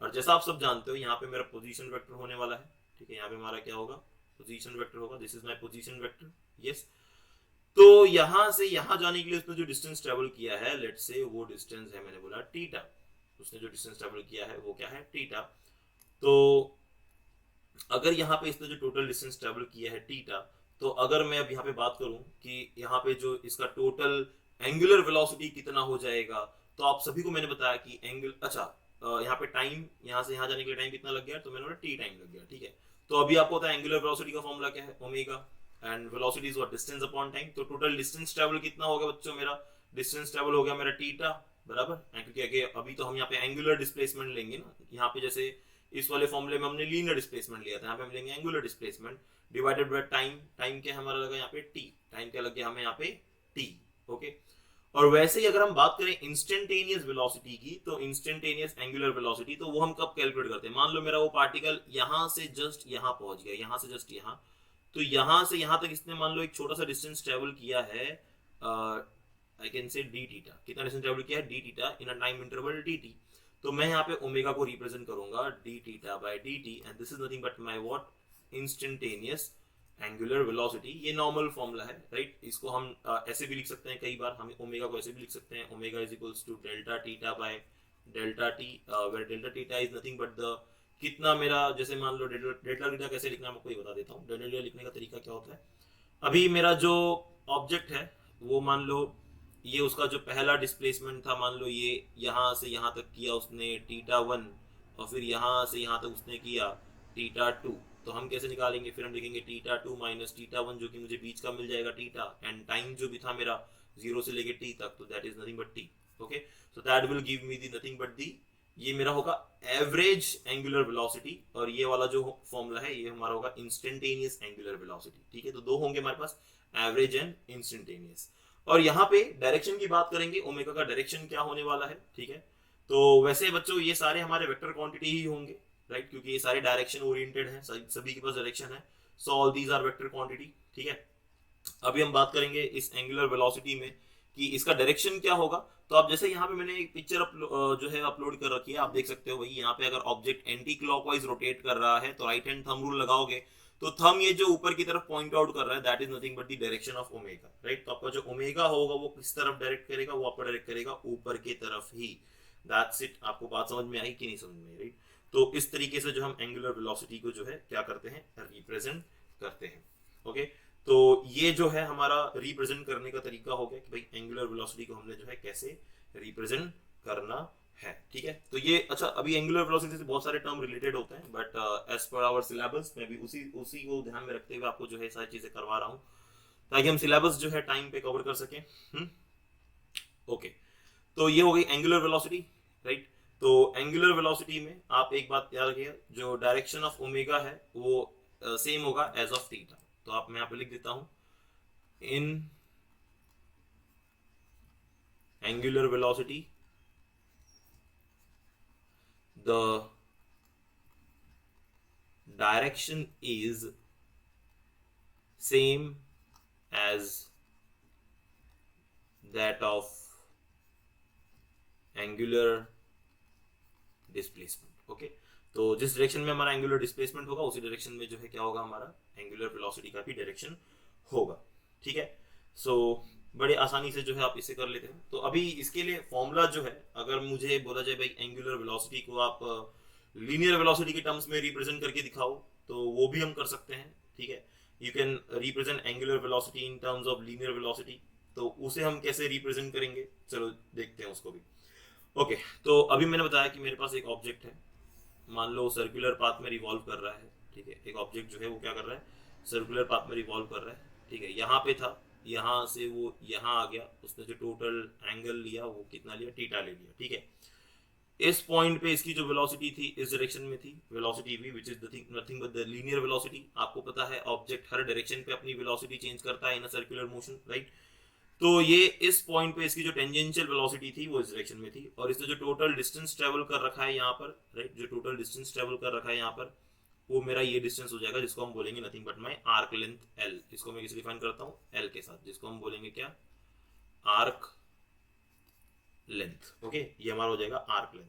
और जैसा आप सब जानते हो यहाँ पे मेरा पोजीशन वेक्टर होने वाला है, ठीक है। यहाँ पे हमारा क्या होगा? पोजीशन वेक्टर होगा। This is my position vector, yes. तो यहां से यहां जाने के लिए उसने जो डिस्टेंस ट्रेवल किया है, लेट्स से वो डिस्टेंस है, मैंने बोला थीटा। उसने जो डिस्टेंस ट्रेवल किया है वो क्या है? थीटा। तो अगर यहाँ पे इसने जो टोटल डिस्टेंस ट्रेवल किया है थीटा, तो अगर मैं अब यहाँ पे बात करूं कि यहाँ पे जो इसका टोटल एंगुलर वेलोसिटी कितना हो जाएगा, तो आप सभी को मैंने बताया कि एंगल, अच्छा यहाँ पे टाइम, यहाँ से यहाँ जाने के लिए टाइम कितना लग गया? तो मैंने बोला टी टाइम लग गया, ठीक है। तो अभी आपको पता है एंगुलर वेलोसिटी का फॉर्मूला क्या है? Omega, and velocity is what? Distance upon time. तो टोटल डिस्टेंस ट्रेवल कितना होगा बच्चों? मेरा डिस्टेंस ट्रेवल हो गया मेरा थीटा, बराबर। क्योंकि अभी तो हम यहाँ पे एंगुलर डिस्प्लेसमेंट लेंगे ना, यहाँ पे जैसे इस वाले फॉर्मूले में हमने लीनियर डिस्प्लेसमेंट लिया था, यहाँ पे हम लेंगे angular displacement divided by time. Time क्या हमारा लगा यहाँ पे t, टाइम क्या लग गया हमें यहाँ पे t। ओके, और वैसे ही अगर हम बात करें इंस्टेंटेनियस वेलोसिटी की, तो इंस्टेंटेनियस एंगुलर वेलोसिटी तो वो हम कब कैलकुलेट करते हैं? मान लो मेरा वो पार्टिकल यहां से जस्ट यहां पहुंच गया, यहां से जस्ट यहां, तो यहां से यहां तक इसने मान लो एक छोटा सा डिस्टेंस ट्रेवल किया है, आई कैन से डी थीटा। कितना डिस्टेंस ट्रेवल किया है? D theta in a time interval dt। तो मैं यहाँ पे ओमेगा को रिप्रेजेंट करूंगा D theta bye dt, and this is nothing but my what? Instantaneous angular velocity. ये नॉर्मल फॉर्मूला है, राइट? इसको हम ऐसे भी लिख सकते हैं, कई बार हम ओमेगा को ऐसे भी लिख सकते हैं, omega is equals to delta theta by delta T, where delta theta is nothing but the कितना मेरा, जैसे मान लो डेल्टा थीटा कैसे लिखना है मैं आपको ये बता देता हूँ। डेल्टा थीटा लिखने का तरीका क्या होता है? अभी मेरा जो ऑब्जेक्ट है वो मान लो ये उसका जो पहला डिस्प्लेसमेंट था, मान लो ये यहाँ से यहाँ तक किया उसने थीटा 1, और फिर यहाँ से यहाँ तक उसने किया थीटा 2। तो हम कैसे निकालेंगे? फिर हम लिखेंगे थीटा 2 माइनस थीटा 1, जो कि मुझे बीच का मिल जाएगा थीटा, एंड टाइम जो भी था मेरा 0 से लेके t तक, तो that is nothing but t। Okay, so that will give me the nothing but the, ये मेरा होगा एवरेज एंगुलर वेलोसिटी, और ये वाला जो फॉर्मूला है ये हमारा होगा इंस्टेंटेनियस एंगुलर वेलोसिटी। ठीक है, तो दो होंगे हमारे पास, एवरेज एंड इंस्टेंटेनियस। और यहाँ पे डायरेक्शन की बात करेंगे, ओमेगा का डायरेक्शन क्या होने वाला है। ठीक है, तो वैसे बच्चों ये सारे हमारे वेक्टर क्वांटिटी ही होंगे, राइट? क्योंकि ये सारे डायरेक्शन ओरिएंटेड हैं, सभी के पास डायरेक्शन है, so all these are vector quantity. ठीक है, अभी हम बात करेंगे इस एंगुलर वेलोसिटी में कि इसका डायरेक्शन क्या होगा। तो आप जैसे यहाँ पे मैंने एक पिक्चर जो है अपलोड कर रखी है, आप देख सकते हो भाई, यहाँ पे अगर ऑब्जेक्ट एंटी क्लॉकवाइज रोटेट कर रहा है तो राइट हैंड थंब रूल लगाओगे, तो थंब ये जो ऊपर की तरफ पॉइंट आउट कर रहा है, that is nothing but the direction of omega, right? तो आपका जो ओमेगा होगा वो किस तरफ डायरेक्ट करेगा? वो आपको डायरेक्ट करेगा ऊपर की तरफ ही। That's it. आपको बात समझ में आई कि नहीं समझ में, राइट? तो इस तरीके से जो हम एंगुलर वेलोसिटी को जो है क्या करते हैं? रिप्रेजेंट करते हैं। ओके, तो ये जो है हमारा रिप्रेजेंट करने का तरीका हो गया कि भाई एंगुलर वेलोसिटी को हमने जो है कैसे रिप्रेजेंट करना है। ठीक है, तो ये अच्छा, अभी एंगुलर वेलोसिटी से बहुत सारे टर्म रिलेटेड होते हैं, but as per our syllabus मैं भी उसी को ध्यान में रखते हुए आपको जो है सारी चीजें करवा रहा हूँ, ताकि हम सिलेबस जो है टाइम पे कवर कर सकें। ओके, तो ये हो गई एंगुलर वेलोसिटी, राइट? तो एंगुलर वेलोसिटी में आप एक बात याद रखिए, जो डायरेक्शन ऑफ ओमेगा है वो सेम होगा एज ऑफ थीटा। तो आप मैं यहाँ पे लिख देता हूं, in angular velocity the direction is same as that of angular displacement. Okay, तो जिस डायरेक्शन में हमारा एंगुलर डिस्प्लेसमेंट होगा उसी डायरेक्शन में जो है क्या होगा? हमारा एंगुलर वेलोसिटी का भी डायरेक्शन होगा। ठीक है, सो बड़े आसानी से जो है आप इसे कर लेते हैं। तो अभी इसके लिए फॉर्मूला जो है, अगर मुझे बोला जाए भाई एंगुलर वेलोसिटी को आप लीनियर वेलोसिटी के टर्म्स में रिप्रेजेंट करके दिखाओ, तो वो भी हम कर सकते हैं। ठीक है, you can represent angular velocity in terms of linear velocity. तो उसे हम कैसे रिप्रेजेंट करेंगे, चलो देखते हैं उसको भी। ओके, तो अभी मैंने बताया कि मेरे पास एक ऑब्जेक्ट है, मान लो सर्कुलर पाथ में रिवॉल्व कर रहा है। ठीक है, एक ऑब्जेक्ट जो है वो क्या कर रहा है? सर्कुलर पाथ में रिवॉल्व कर रहा है। ठीक है, यहाँ पे था, यहाँ से वो यहाँ आ गया, उसने जो टोटल एंगल लिया वो कितना लिया? थीटा ले लिया। ठीक है, इस पॉइंट पे इसकी जो वेलोसिटी थी इस डायरेक्शन में थी, velocity v which is nothing but the linear velocity. आपको पता है ऑब्जेक्ट हर डायरेक्शन पे अपनी वेलोसिटी चेंज करता है इन अ सर्कुलर मोशन, राइट? तो ये इस पॉइंट पे इसकी जो टेंजेंशियल वेलोसिटी थी वो इस डायरेक्शन में थी, और इसने जो टोटल डिस्टेंस ट्रेवल कर रखा है यहाँ पर, राइट? जो टोटल डिस्टेंस ट्रेवल कर रखा है यहाँ पर, वो मेरा ये डिस्टेंस हो जाएगा, जिसको हम बोलेंगे nothing but my arc length l। इसको मैं किसी डिफाइन करता हूँ l के साथ, जिसको हम बोलेंगे क्या? Arc length. ओके, ये हमारा हो जाएगा आर्क लेंथ।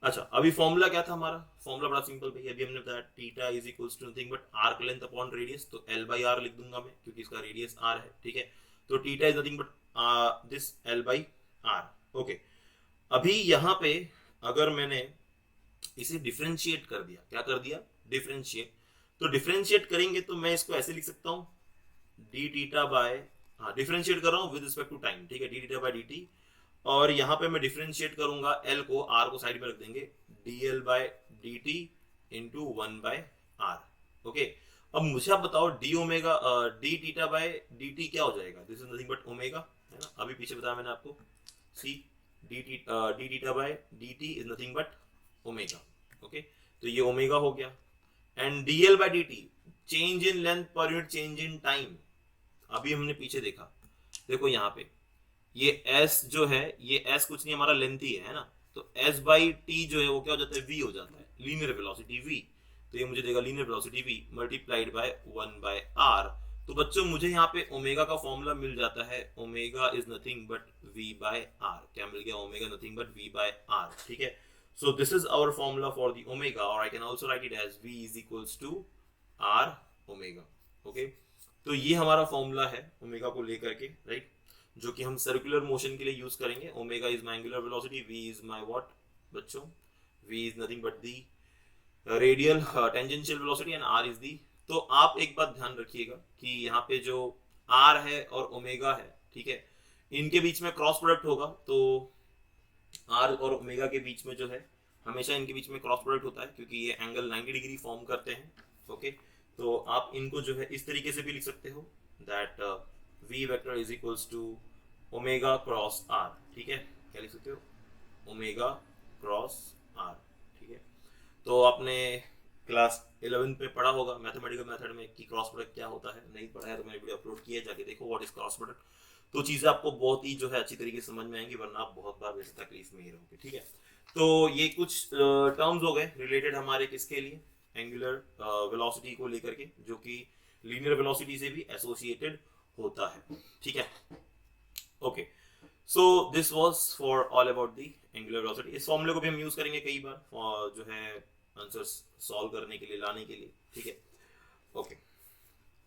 अच्छा, अभी फॉर्मूला क्या था हमारा? फॉर्मूला बड़ा सिंपल भाई, अभी हमने बताया theta is equals to nothing but arc length upon radius. तो l बाई r लिख दूंगा मैं, क्योंकि इसका रेडियस r है। ठीक है, तो theta is nothing but this l by r। Okay, अभी यहाँ पे अगर मैंने इसे डिफरेंशिएट कर दिया, क्या कर दिया? डिफरेंशिएट। तो डिफरेंशिएट करेंगे तो मैं इसको ऐसे लिख सकता हूँ, डी थीटा बाय, हाँ डिफरेंशिएट कर रहा हूँ विद रिस्पेक्ट टू टाइम। ठीक है, D theta by D T, और यहाँ पे मैं डिफरेंशिएट करूंगा एल को, आर को साइड में रख देंगे, D L by D T into 1 by R. Okay, अब मुझे आप बताओ D omega D theta by D T क्या हो जाएगा? This is nothing but omega, है ना? अभी पीछे बताया मैंने आपको, see D theta by D T is nothing but omega. Okay, तो ये ओमेगा हो गया। And dl by dt, change in length per unit change in time. अभी हमने पीछे देखा, देखो यहाँ पे ये s जो है, ये s कुछ नहीं हमारा लेंथ ही है ना, तो s बाई t जो है वो क्या हो जाता है, v हो जाता है, लीनियर वेलोसिटी v। तो ये मुझे देगा linear velocity v multiplied by 1/r। तो बच्चों मुझे यहाँ पे ओमेगा का फॉर्मूला मिल जाता है, omega is nothing but v by r। क्या मिल गया, omega nothing but v by r, ठीक है। So this is our formula for the omega, और I can also write it as v is equals to r omega. Okay, तो ये हमारा formula है ओमेगा को लेकर के, राइट, जो कि हम सर्कुलर मोशन के लिए यूज करेंगे। Omega is my angular velocity, v is my what बच्चों, v is nothing but the radial tangential velocity and r is the. तो आप एक बात ध्यान रखिएगा कि यहाँ पे जो r है और ओमेगा है, ठीक है, इनके बीच में क्रॉस प्रोडक्ट होगा। तो r और ओमेगा के बीच में जो है हमेशा इनके बीच में क्रॉस प्रोडक्ट होता है, क्योंकि ये एंगल 90 डिग्री फॉर्म करते हैं। ओके, तो आप इनको जो है इस तरीके से भी लिख सकते हो, that v vector is equals to omega cross r, ठीक है। क्या लिख सकते हो, ओमेगा क्रॉस r, ठीक है। तो आपने क्लास 11 पे पढ़ा होगा मैथमेटिकल मेथड में कि क्रॉस प्रोडक्ट क्या होता है, नहीं पढ़ा है तो मैंने वीडियो अपलोड किया है, जाके देखो व्हाट इज क्रॉस प्रोडक्ट। तो चीजें आपको बहुत ही जो है अच्छी तरीके से समझ में आएंगी, वरना आप बहुत बार वैसे तकलीफ में ही रहोगे, ठीक है। तो ये कुछ टर्म्स हो गए रिलेटेड हमारे किसके लिए, एंगुलर वेलोसिटी को लेकर के, जो कि लीनियर वेलोसिटी से भी एसोसिएटेड होता है, ठीक है। Okay, so this was for all about the angular velocity. इस फॉर्मूले को भी हम यूज करेंगे कई बार जो है आंसर्स सॉल्व करने के लिए, लाने के लिए, ठीक है। ओके,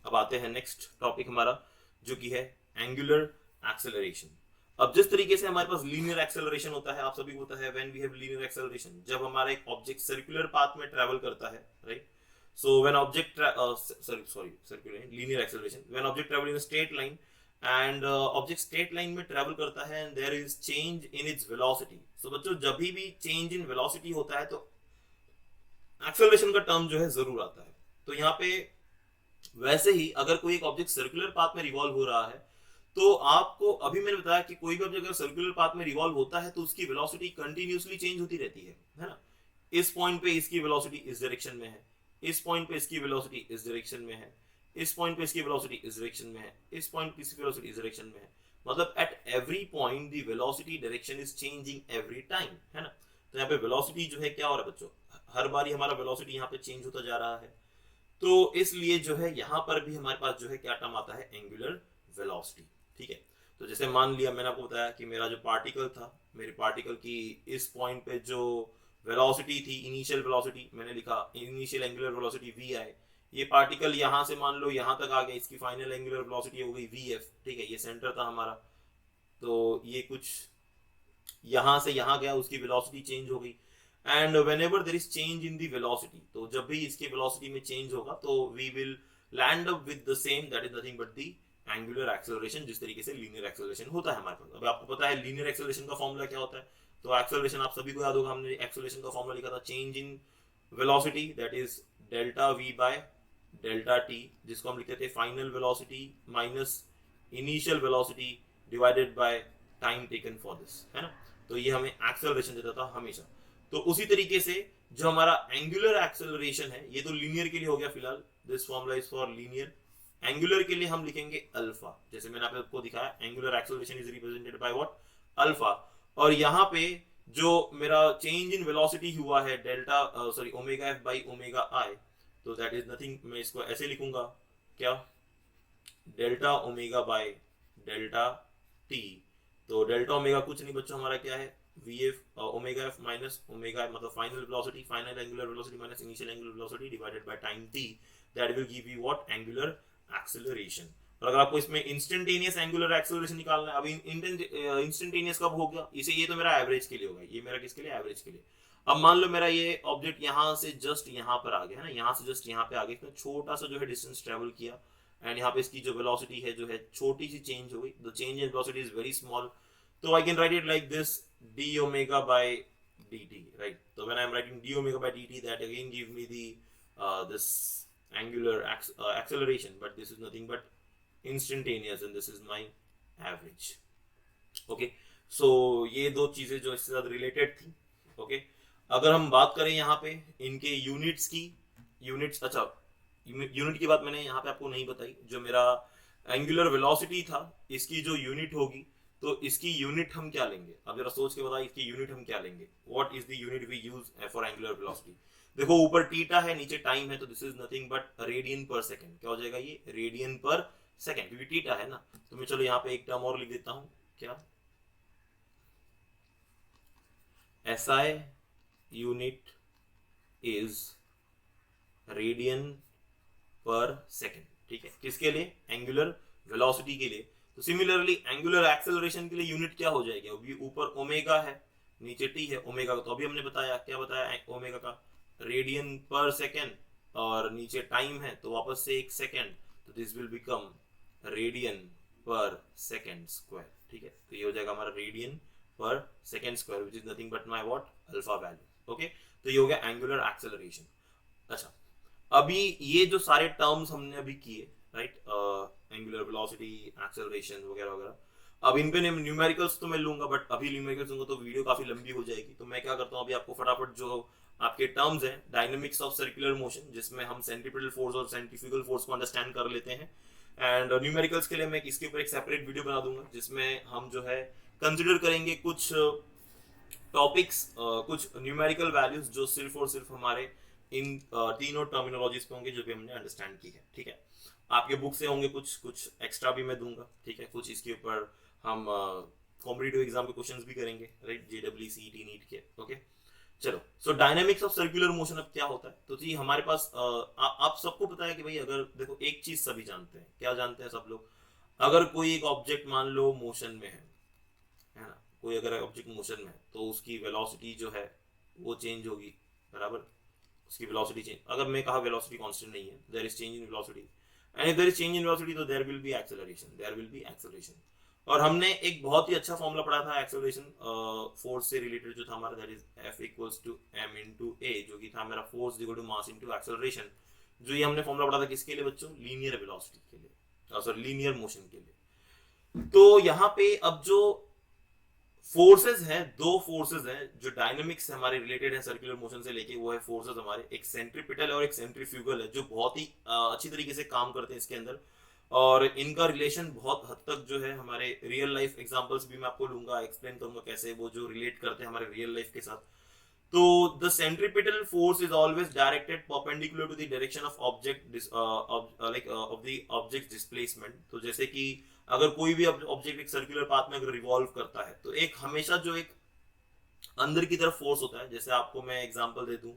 अब आते हैं नेक्स्ट टॉपिक हमारा, जो कि है एंगुलर एक्सेलरेशन। अब जिस तरीके से हमारे पास लीनियर एक्सेलरेशन होता है, आप सभी को पता है, when we have linear acceleration, जब हमारा एक ऑब्जेक्ट सर्कुलर पाथ में ट्रैवल करता है, right. So when object circular linear acceleration, when object travel in straight line and object straight line में ट्रैवल करता है and there is change in its velocity. So बच्चों जब भी चेंज इन वेलोसिटी होता है तो एक्सेलरेशन का टर्म जो है जरूर आता है। तो यहाँ पे वैसे ही अगर कोई एक ऑब्जेक्ट सर्कुलर पाथ में रिवॉल्व हो रहा है, तो आपको अभी मैंने बताया कि कोई भी ऑब्जेक्ट अगर सर्कुलर पाथ में रिवॉल्व होता है तो उसकी वेलोसिटी कंटिन्यूअसली चेंज होती रहती है ना। इस पॉइंट पे इसकी वेलोसिटी इस डायरेक्शन में है, इस पॉइंट पे इसकी वेलोसिटी इस डायरेक्शन में है, इस पॉइंट पे इसकी वेलोसिटी इस डायरेक्शन में है, इस पॉइंट पे इसकी वेलोसिटी इस डायरेक्शन में है। मतलब at every point the velocity direction is changing every time, है ना। तो यहाँ पे वेलोसिटी जो है क्या हो रहा है बच्चों, हर बार हमारा वेलोसिटी यहाँ पे चेंज होता जा रहा है। तो इसलिए जो है यहाँ पर भी हमारे पास जो है क्या टर्म आता है, एंगुलर वेलोसिटी, ठीक है। तो जैसे मान लिया मैंने आपको बताया कि मेरा जो पार्टिकल था, मेरे पार्टिकल की इस पॉइंट पे जो वेलोसिटी थी, इनिशियल वेलोसिटी मैंने लिखा इनिशियल एंगुलर वेलोसिटी वी आई। ये पार्टिकल यहाँ से मान लो यहाँ तक आ गया, इसकी फाइनल एंगुलर वेलोसिटी हो गई वी एफ, ठीक है। ये सेंटर था हमारा, तो ये कुछ यहाँ से यहाँ गया, उसकी वेलोसिटी चेंज हो गई। And whenever there is change in the velocity, तो जब भी इसकी वेलोसिटी में चेंज होगा तो we will land up with the same, that is nothing but the angular acceleration, जिस तरीके से लीनियर एक्सेलरेशन होता है हमारे पास। अब आपको पता है लीनियर एक्सेलरेशन का फॉर्मूला क्या होता है, तो एक्सेलरेशन आप सभी को याद होगा, हमने एक्सेलरेशन का फॉर्मूला लिखा था change in velocity, that is delta we bye delta T, जिसको हम लिखते थे final velocity minus initial velocity divided by time taken for this, है ना। तो ये हमें एक्सेलरेशन देता था हमेशा। तो उसी तरीके से जो हमारा एंगुलर एक्सेलरेशन है, ये तो लीनियर के लिए हो गया फिलहाल, this formula is for linear. Angular के लिए हम लिखेंगे अल्फा, जैसे मैंने आपको दिखाया angular acceleration is represented by what, alpha. और यहाँ पे जो मेरा चेंज इन वेलोसिटी हुआ है delta sorry omega F by omega I, तो दैट इज नथिंग, मैं इसको ऐसे लिखूंगा, क्या, delta omega by delta T. तो डेल्टा ओमेगा कुछ नहीं बच्चों, हमारा क्या है, vf omega F minus omega मतलब final velocity, final angular velocity minus initial angular velocity divided by time t, that will give you what, angular acceleration. और अगर आपको इसमें इंस्टेंटेनियस एंगुलर एक्सेलरेशन निकालना है, अभी इंस्टेंटेनियस कब हो गया, इसे ये तो मेरा एवरेज के लिए होगा, ये मेरा किसके लिए, एवरेज के लिए। अब मान लो मेरा ये ऑब्जेक्ट यहाँ से जस्ट यहाँ पर आ गया है ना, यहाँ से जस्ट यहाँ पे आ गया, इसने छोटा सा जो है डिस्टेंस ट्रेवल किया, एंड यहाँ पे इसकी जो वेलोसिटी है जो है छोटी सी चेंज हो गई, the change in velocity is very small. So I can write it like this, d omega by dt, right? So when I'm writing d omega by dt, that again give me the this angular acceleration, but this is nothing but instantaneous, and this is my average. Okay, so ये दो चीजें जो इसके साथ related थी, okay? अगर हम बात करें यहाँ पे इनके यूनिट्स की, यूनिट्स, अच्छा यूनिट की बात मैंने यहाँ पे आपको नहीं बताई। जो मेरा एंगुलर वेलोसिटी था, इसकी जो यूनिट होगी, तो इसकी यूनिट हम क्या लेंगे, अब जरा सोच के बताइए, इसकी यूनिट हम क्या लेंगे। What is the unit we use for angular velocity. देखो ऊपर थीटा है, नीचे टाइम है, तो this is nothing but radian per second. क्या हो जाएगा ये, रेडियन पर सेकंड, क्योंकि थीटा है ना। तो मैं चलो यहाँ पे एक टर्म और लिख देता हूँ, क्या, SI unit is radian per second. ठीक है, किसके लिए, एंगुलर वेलोसिटी के लिए। तो सिमिलरली एंगुलर एक्सेलरेशन के लिए यूनिट क्या हो जाएगी, अभी ऊपर ओमेगा है, नीचे टी है। ओमेगा का तो अभी हमने बताया, क्या बताया ओमेगा का, रेडियन पर सेकंड, और नीचे टाइम है तो वापस से एक सेकंड, तो this will become radian per second square. ठीक है, तो ये हो जाएगा हमारा radian per second square, which is nothing but my what, alpha value. Okay, तो ये हो गया एंगुलर एक्सेलरेशन। अच्छा, अभी ये जो सारे टर्म्स हमने अभी किए, राइट, एंगुलर वेलोसिटी, एक्सेलरेशन वगैरह वगैरह, अब इन पे न्यूमेरिकल्स तो मैं लूंगा, बट अभी न्यूमेरिकल्स लूंगा तो वीडियो काफी लंबी हो जाएगी। तो मैं क्या करता हूँ, अभी आपको फटाफट जो आपके टर्म्स हैं, डायनेमिक्स ऑफ सर्कुलर मोशन, जिसमें हम सेंट्रीपिटल फोर्स और सेंट्रीफ्यूगल फोर्स को अंडरस्टैंड कर लेते हैं, एंड न्यूमेरिकल्स के लिए मैं इसके ऊपर एक सेपरेट वीडियो बना दूंगा, जिसमें हम जो है कंसिडर करेंगे कुछ टॉपिक्स, कुछ न्यूमेरिकल वैल्यूज जो सिर्फ और सिर्फ हमारे इन तीनों टर्मिनोलॉजीज पे होंगे जो भी हमने अंडरस्टैंड की है। ठीक है, आपके बुक से होंगे, कुछ कुछ एक्स्ट्रा भी मैं दूंगा। ठीक है, कुछ इसके ऊपर हम कॉम्पिटिटिव एग्जाम के क्वेश्चंस भी करेंगे, राइट, JEE नीट के। ओके, चलो, सो डायनामिक्स ऑफ सर्कुलर मोशन अब क्या होता है। तो जी हमारे पास आप सबको पता है कि भाई, अगर देखो एक चीज सभी जानते हैं, क्या जानते हैं सब लोग, अगर कोई एक ऑब्जेक्ट मान लो मोशन में है ना, कोई अगर ऑब्जेक्ट मोशन में है तो उसकी वेलोसिटी जो है वो चेंज होगी, बराबर, उसकी वेलोसिटी चेंज। अगर मैं कहा वेलोसिटी कांस्टेंट नहीं है, there is change in velocity, and if there is change in velocity तो there will be acceleration, there will be acceleration. और हमने एक बहुत ही अच्छा फॉर्मूला पढ़ा था एक्सेलरेशन फोर्स से रिलेटेड जो था हमारा, that is F equals to m into a, जो कि था मेरा force equal to mass into acceleration. जो ये हमने फॉर्मूला पढ़ा था किसके लिए बच्चों, लीनियर वेलोसिटी के लिए, सॉरी लीनियर मोशन के लिए। तो यहाँ पे अब जो फोर्सेस हैं, दो फोर्सेस हैं जो डायनामिक्स से हमारे रिलेटेड है सर्कुलर मोशन से लेके, वो है फोर्सेस हमारे, एक सेंट्रीपिटल और एक सेंट्रीफ्यूगल है, जो बहुत ही अच्छी तरीके से काम करते हैं इसके अंदर। और इनका रिलेशन बहुत हद तक जो है हमारे रियल लाइफ एग्जांपल्स भी मैं आपको लूंगा, एक्सप्लेन करूंगा कैसे वो जो रिलेट करते हैं हमारे रियल लाइफ के साथ। तो the centripetal force is always directed perpendicular to the direction of object, like of the object displacement. तो जैसे कि अगर कोई भी ऑब्जेक्ट एक सर्कुलर पाथ में अगर रिवॉल्व करता है, तो एक हमेशा जो एक अंदर की तरफ फोर्स होता है। जैसे आपको मैं एग्जांपल दे दूं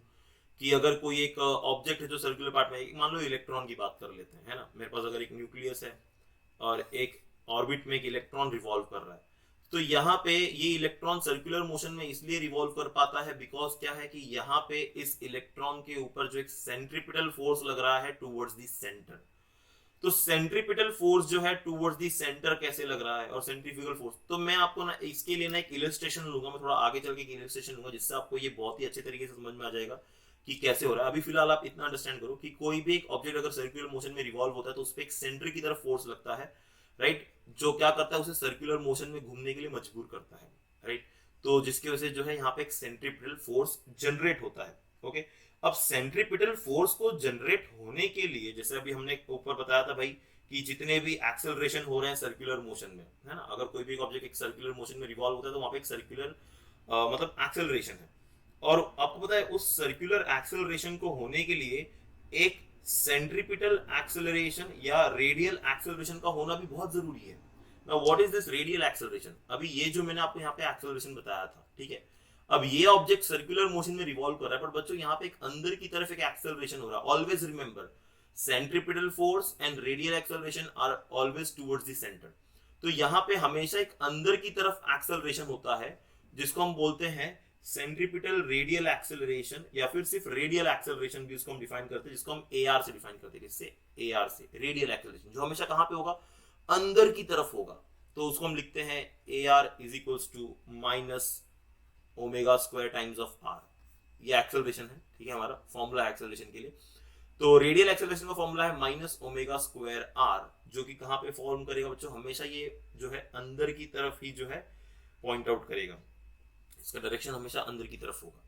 कि अगर कोई एक ऑब्जेक्ट है जो सर्कुलर पार्ट में, मान लो इलेक्ट्रॉन की बात कर लेते हैं, है ना, मेरे पास अगर एक न्यूक्लियस है और एक ऑर्बिट में एक इलेक्ट्रॉन रिवॉल्व कर रहा है, तो यहाँ पे ये इलेक्ट्रॉन सर्कुलर मोशन में इसलिए रिवॉल्व कर पाता है बिकॉज क्या है कि यहाँ पे इस इलेक्ट्रॉन के ऊपर जो एक सेंट्रीपिटल फोर्स लग रहा है टूवर्ड्स द सेंटर। तो सेंट्रीपिटल फोर्स जो है टूवर्ड्स दी सेंटर कैसे लग रहा है, और सेंट्रीफ्यूगल फोर्स, तो मैं आपको ना इसके लिए ना एक इलस्ट्रेशन लूंगा, मैं थोड़ा आगे चल के एक इलस्ट्रेशन लूंगा, जिससे आपको ये बहुत ही अच्छे तरीके से समझ में आ जाएगा कि कैसे हो रहा है। अभी फिलहाल आप इतना अंडरस्टैंड करो कि कोई भी एक ऑब्जेक्ट अगर सर्कुलर मोशन में रिवॉल्व होता है तो उस पर एक सेंटर की तरफ फोर्स लगता है, राइट, जो क्या करता है उसे सर्कुलर मोशन में घूमने के लिए मजबूर करता है, राइट। तो जिसकी वजह से जो है यहाँ पे एक सेंट्रीपिटल फोर्स जनरेट होता है। ओके, अब सेंट्रीपिटल फोर्स को जनरेट होने के लिए, जैसे अभी हमने ऊपर बताया था भाई कि जितने भी एक्सेलरेशन हो रहे हैं सर्कुलर मोशन में, है ना, अगर कोई भी ऑब्जेक्ट एक सर्कुलर मोशन में रिवॉल्व होता है तो वहां पे एक सर्कुलर मतलब एक्सेलरेशन है। और आपको पता है उस सर्कुलर एक्सेलरेशन को होने के लिए एक सेंट्रीपिटल एक्सेलरेशन या रेडियल एक्सेलरेशन का होना भी बहुत जरूरी है। Now what is this radial acceleration, अभी ये जो मैंने आपको यहाँ पे एक्सेलरेशन बताया था, ठीक है, अब ये ऑब्जेक्ट सर्कुलर मोशन में रिवॉल्व कर रहा है, पर बच्चों यहाँ पे एक अंदर की तरफ एक एक्सेलरेशन हो रहा है। Always remember, centripetal force and radial acceleration are always towards the centre. तो यहाँ पे हमेशा एक अंदर की तरफ एक्सेलरेशन होता है, जिसको हम बोलते हैं सेंट्रीपिटल रेडियल एक्सेलरेशन, या फिर सिर्फ रेडियल एक्सेलरेशन भी उसको हम डिफाइन करते हैं, जिसको हम AR से डिफाइन करते हैं। किससे, AR से, रेडियल एक्सेलरेशन, जो हमेशा कहां पे होगा, अंदर की तरफ होगा। तो उसको हम लिखते हैं AR is equals to minus omega square times of R। ये एक्सेलरेशन है, ठीक है, हमारा फॉर्मूला एक्सेलरेशन के लिए। तो रेडियल एक्सेलरेशन का फॉर्मूला है माइनस ओमेगा स्क्वायर R, जो कि कहां पे फॉर्म करेगा बच्चों, हमेशा ये जो है अंदर की तरफ ही जो है पॉइंट आउट करेगा, इसका डायरेक्शन हमेशा अंदर की तरफ होगा।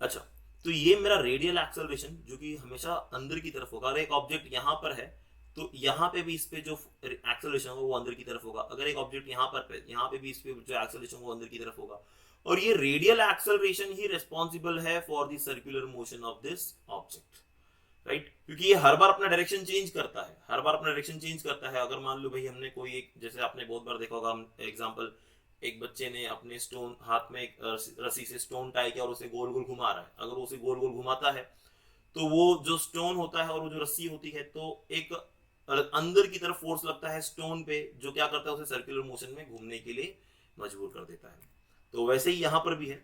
अच्छा, तो ये मेरा रेडियल एक्सेलरेशन जो कि हमेशा अंदर की तरफ होगा। अगर एक ऑब्जेक्ट यहाँ पर है तो यहाँ पे भी इस पे जो एक्सेलरेशन होगा वो अंदर की तरफ होगा। अगर एक ऑब्जेक्ट यहाँ पे भी इस पे जो एक्सेलरेशन वो अंदर की तरफ होगा। और ये रेडियल एक्सेलरेशन ही रिस्पॉन्सिबल है for the circular motion of this object, right? क्योंकि ये हर बार अपना डायरेक्शन चेंज करता है, हर बार अपना डायरेक्शन चेंज करता है। अगर मान लो भाई हमने कोई एक, जैसे आपने बहुत बार देखा होगा एग्जांपल, एक बच्चे ने अपने स्टोन हाथ में एक रस्सी से स्टोन टाई किया और उसे गोल गोल घुमा रहा है। अगर उसे गोल गोल घुमाता है तो वो जो स्टोन होता है और वो जो रस्सी होती है, तो एक अंदर की तरफ फोर्स लगता है स्टोन पे, जो क्या करता है उसे सर्कुलर मोशन में घूमने के लिए मजबूर कर देता है। तो वैसे ही यहाँ पर भी है।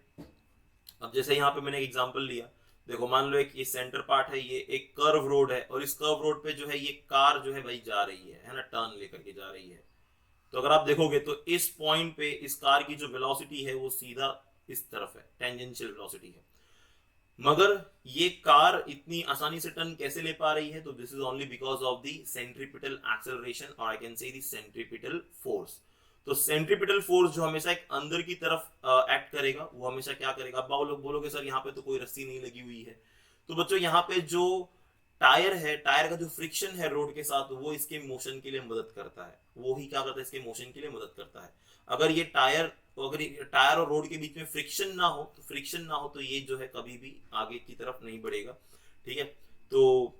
अब जैसे यहाँ पे मैंने एक एग्जांपल लिया, देखो मान लो एक ये सेंटर पार्ट है, ये एक कर्व रोड है और इस कर्व रोड पे जो है ये कार जो है भाई जा रही है ना, टर्न लेकर के जा रही है। तो अगर आप देखोगे तो इस पॉइंट पे इस कार की जो वेलोसिटी है वो सीधा इस तरफ है, टेंजेंशियल वेलोसिटी है। मगर ये कार इतनी आसानी से टर्न कैसे ले पा रही है? तो this is only because of the centripetal acceleration, और I can say the centripetal force. तो सेंट्रीपिटल फोर्स जो हमेशा एक अंदर की तरफ एक्ट करेगा, वो हमेशा क्या करेगा? अब आप लोग बोलोगे सर यहाँ पे तो कोई रस्सी नहीं लगी हुई है। तो बच्चों यहाँ पे जो टायर है, टायर का जो फ्रिक्शन है रोड के साथ, वो इसके मोशन के लिए मदद करता है। वो ही क्या करता है? इसके मोशन के लिए मदद करता है। अगर ये टायर और रोड के बीच में फ्रिक्शन ना हो तो ये जो है कभी भी आगे की तरफ नहीं बढ़ेगा, ठीक है? तो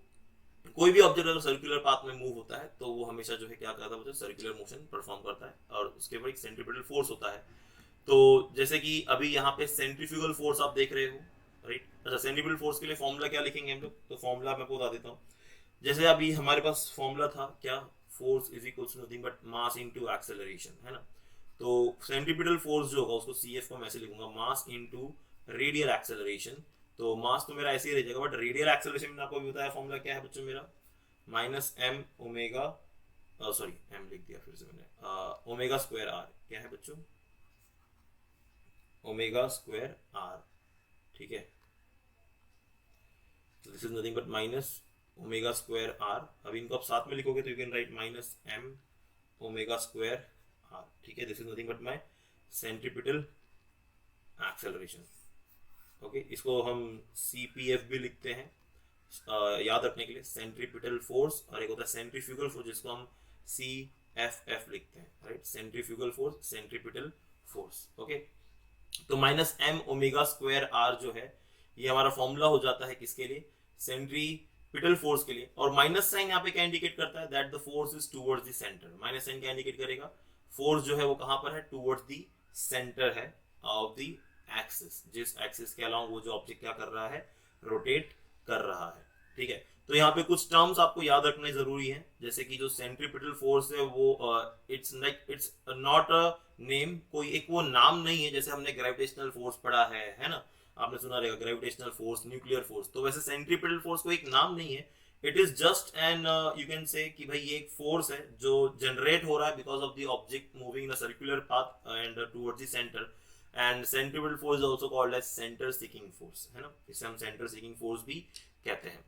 कोई भी ऑब्जेक्ट अगर सर्कुलर पाथ में मूव होता है तो वो हमेशा जो है क्या करता है? सर्कुलर मोशन परफॉर्म करता है, और उसके ऊपर एक सेंट्रीपिटल फोर्स होता है। तो जैसे कि अभी यहाँ पे सेंट्रीफ्यूगल फोर्स आप देख रहे हो, राइट? अच्छा, सेंट्रीपिटल फोर्स के लिए फॉर्मूला क्या लिखेंगे हम लोग? तो फॉर्मूला मैं बता देता हूँ। जैसे अभी हमारे पास फॉर्मूला था क्या? Force is equal to nothing but mass into acceleration, है ना? तो सेंट्रीपिटल फोर्स जो होगा उसको सी एफ को मैं ऐसे लिखूंगा, मास इनटू रेडियल एक्सेलरेशन। तो मास तो मेरा ऐसे ही रह जाएगा, बट रेडियल एक्सेलरेशन मैंने आपको भी बताया फॉर्मूला क्या है बच्चों मेरा, minus M omega, sorry M लिख दिया फिर से मैंने, ओमेगा स्क्वायर आर। क्या है बच्चों? ओमेगा स्क्वायर आर, ठीक है? तो this is nothing but minus omega square R. अब इनको आप साथ में लिखोगे तो you can write minus M omega square R, ठीक है? This is nothing but my centripetal acceleration, okay? इसको हम CPF भी लिखते हैं याद रखने के लिए, सेंट्रीपिटल फोर्स, और एक होता है सेंट्रीफ्यूगल फोर्स जिसको हम CFF लिखते हैं, right? Centrifugal force, centripetal force, okay? तो minus M omega square R जो है ये हमारा फॉर्मूला हो जाता है किसके लिए? सेंट्रीपिटल फोर्स के लिए। और माइनस साइन यहाँ पे क्या इंडिकेट करता है? That the force is towards the centre. Minus sign क्या इंडिकेट करेगा? फोर्स जो है वो कहां पर है? टुवर्ड्स द सेंटर है ऑफ द एक्सिस, जिस एक्सिस के अलावा वो जो ऑब्जेक्ट क्या कर रहा है? रोटेट कर रहा है, ठीक है? तो यहाँ पे कुछ टर्म्स आपको याद रखने जरूरी है, जैसे कि जो सेंट्रीपिटल फोर्स है वो इट्स नॉट अ नेम, कोई एक वो नाम नहीं है जैसे हमने ग्रेविटेशनल फोर्स पढ़ा है ना? आपने सुना रहेगा ग्रेविटेशनल फोर्स, न्यूक्लियर फोर्स। तो वैसे सेंट्रीपिटल फोर्स को एक नाम नहीं है, it is just an you can say कि भाई ये एक फोर्स है जो जनरेट हो रहा है because of the object moving in a circular path and towards the centre. And centripetal force is also called as centre seeking force, है ना? इसे हम सेंटर सीकिंग फोर्स भी कहते हैं।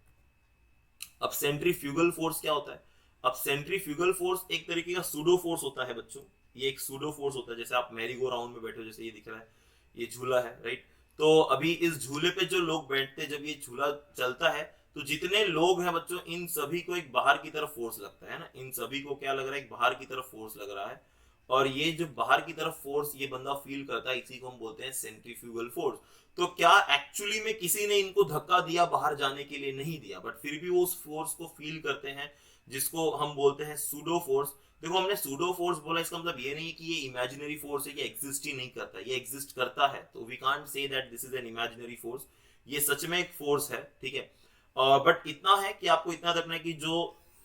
अब सेंट्रीफ्यूगल फोर्स क्या होता है? अब सेंट्रीफ्यूगल फोर्स एक तरीके का सूडो फोर्स होता है बच्चों। ये एक सूडो फोर्स होता है, जैसे आप मैरी गो राउंड में बैठे हो, जैसे ये दिख रहा है, ये झूला है, राइट? तो अभी इस झूले पे जो लोग बैठते हैं, जब ये झूला चलता है तो जितने लोग हैं बच्चों, इन सभी को एक बाहर की तरफ फोर्स लगता है ना? इन सभी को क्या लग रहा है? एक बाहर की तरफ फोर्स लग रहा है। और ये जो बाहर की तरफ फोर्स ये बंदा फील करता है, इसी को हम बोलते हैं सेंट्रीफ्यूगल फोर्स। तो क्या एक्चुअली में किसी ने इनको धक्का दिया बाहर जाने के लिए? नहीं दिया, बट फिर भी वो उस फोर्स को फील करते हैं, जिसको हम बोलते हैं सूडो फोर्स। देखो, हमने सूडो फोर्स बोला, इसका मतलब ये नहीं कि ये इमेजिनरी फोर्स है, ये एग्जिस्ट ही नहीं करता, ये एग्जिस्ट करता है। तो we can't say that this is an imaginary force, ये सच में एक फोर्स है, ठीक है? बट इतना है कि आपको इतना रखना है कि जो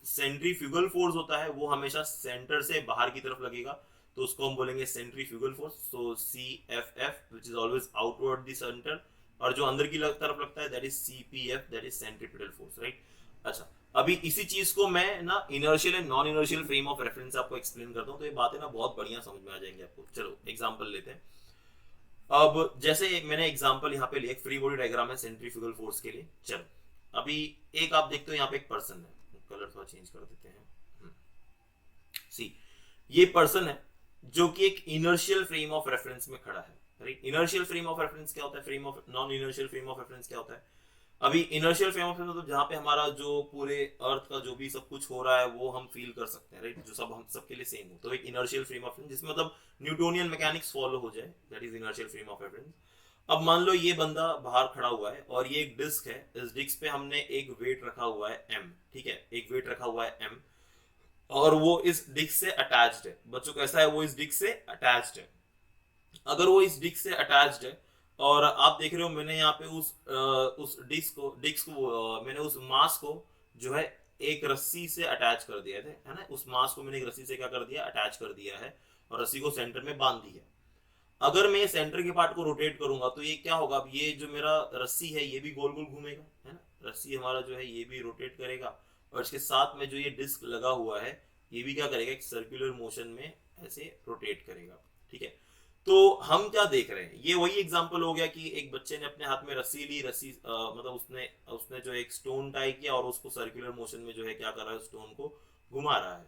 सेंट्रीफ्यूगल फोर्स होता है वो हमेशा सेंटर से बाहर की तरफ लगेगा, तो उसको हम बोलेंगे centrifugal force. So CFF which is always outward the centre, और जो अंदर की तरफ लगता है that is CPF, that is centripetal force, right? अच्छा, अभी इसी चीज को मैं ना inertial and non inertial frame of reference आपको एक्सप्लेन करता हूँ, तो ये बातें ना बहुत बढ़िया समझ में आ जाएंगी आपको। चलो एग्जांपल लेते हैं। अब जैसे मैंने एग्जांपल यहाँ पे लिया, एक फ्री बॉडी डायग्राम है सेंट्रीफ्यूगल फोर्स के लिए। चलो अभी एक आप देखते हो यहाँ पे एक पर्सन है, कलर थोड़ा चेंज कर देते हैं। सी, ये पर्सन है जो कि एक इनर्शियल फ्रेम ऑफ रेफरेंस में खड़ा है, right. Inertial frame of reference क्या होता है, frame of non inertial frame of reference क्या होता है। अभी इनर्शियल फ्रेम ऑफ रेफरेंस मतलब जहाँ पे हमारा जो पूरे अर्थ का जो भी सब कुछ हो रहा है वो हम फील कर सकते हैं, राइट, जो सब हम सबके लिए सेम हो, तो एक इनर्शियल फ्रेम ऑफ रेफरेंस जिसमें मतलब न्यूटोनियन मैकेनिक्स फॉलो हो जाए, that is inertial frame of reference. अब मान लो ये बंदा बाहर खड़ा हुआ है और ये एक डिस्क है, इस डिस्क पे हमने एक वेट रखा हुआ है m, ठीक है, एक वेट रखा हुआ है m, और वो इस डिस्क से अटैच्ड है। बच्चों कैसा है, वो इस डिस्क से अटैच्ड है। अगर वो इस डिस्क से अटैच्ड है और आप देख रहे हो मैंने यहाँ पे उस डिस्क को मैंने उस मास को जो है एक रस्सी से अटैच कर दिया है ना, उस मास को मैंने एक रस्सी से क्या कर दिया, अटैच कर दिया है, और रस्सी को सेंटर में बांध दिया। अगर मैं सेंटर के पार्ट को रोटेट करूंगा तो ये क्या होगा, अब ये जो मेरा रस्सी है ये भी गोल गोल घूमेगा, है ना, रस्सी हमारा जो है ये भी रोटेट करेगा, और इसके साथ में जो ये डिस्क लगा हुआ है ये भी क्या करेगा, एक सर्कुलर मोशन में ऐसे रोटेट करेगा, ठीक है। तो हम क्या देख रहे हैं, ये वही एग्जांपल हो गया कि एक बच्चे ने अपने हाथ में रस्सी ली, रस्सी मतलब उसने उसने जो एक स्टोन टाई किया और उसको सर्कुलर मोशन में जो है क्या कर रहा है, स्टोन को घुमा रहा है।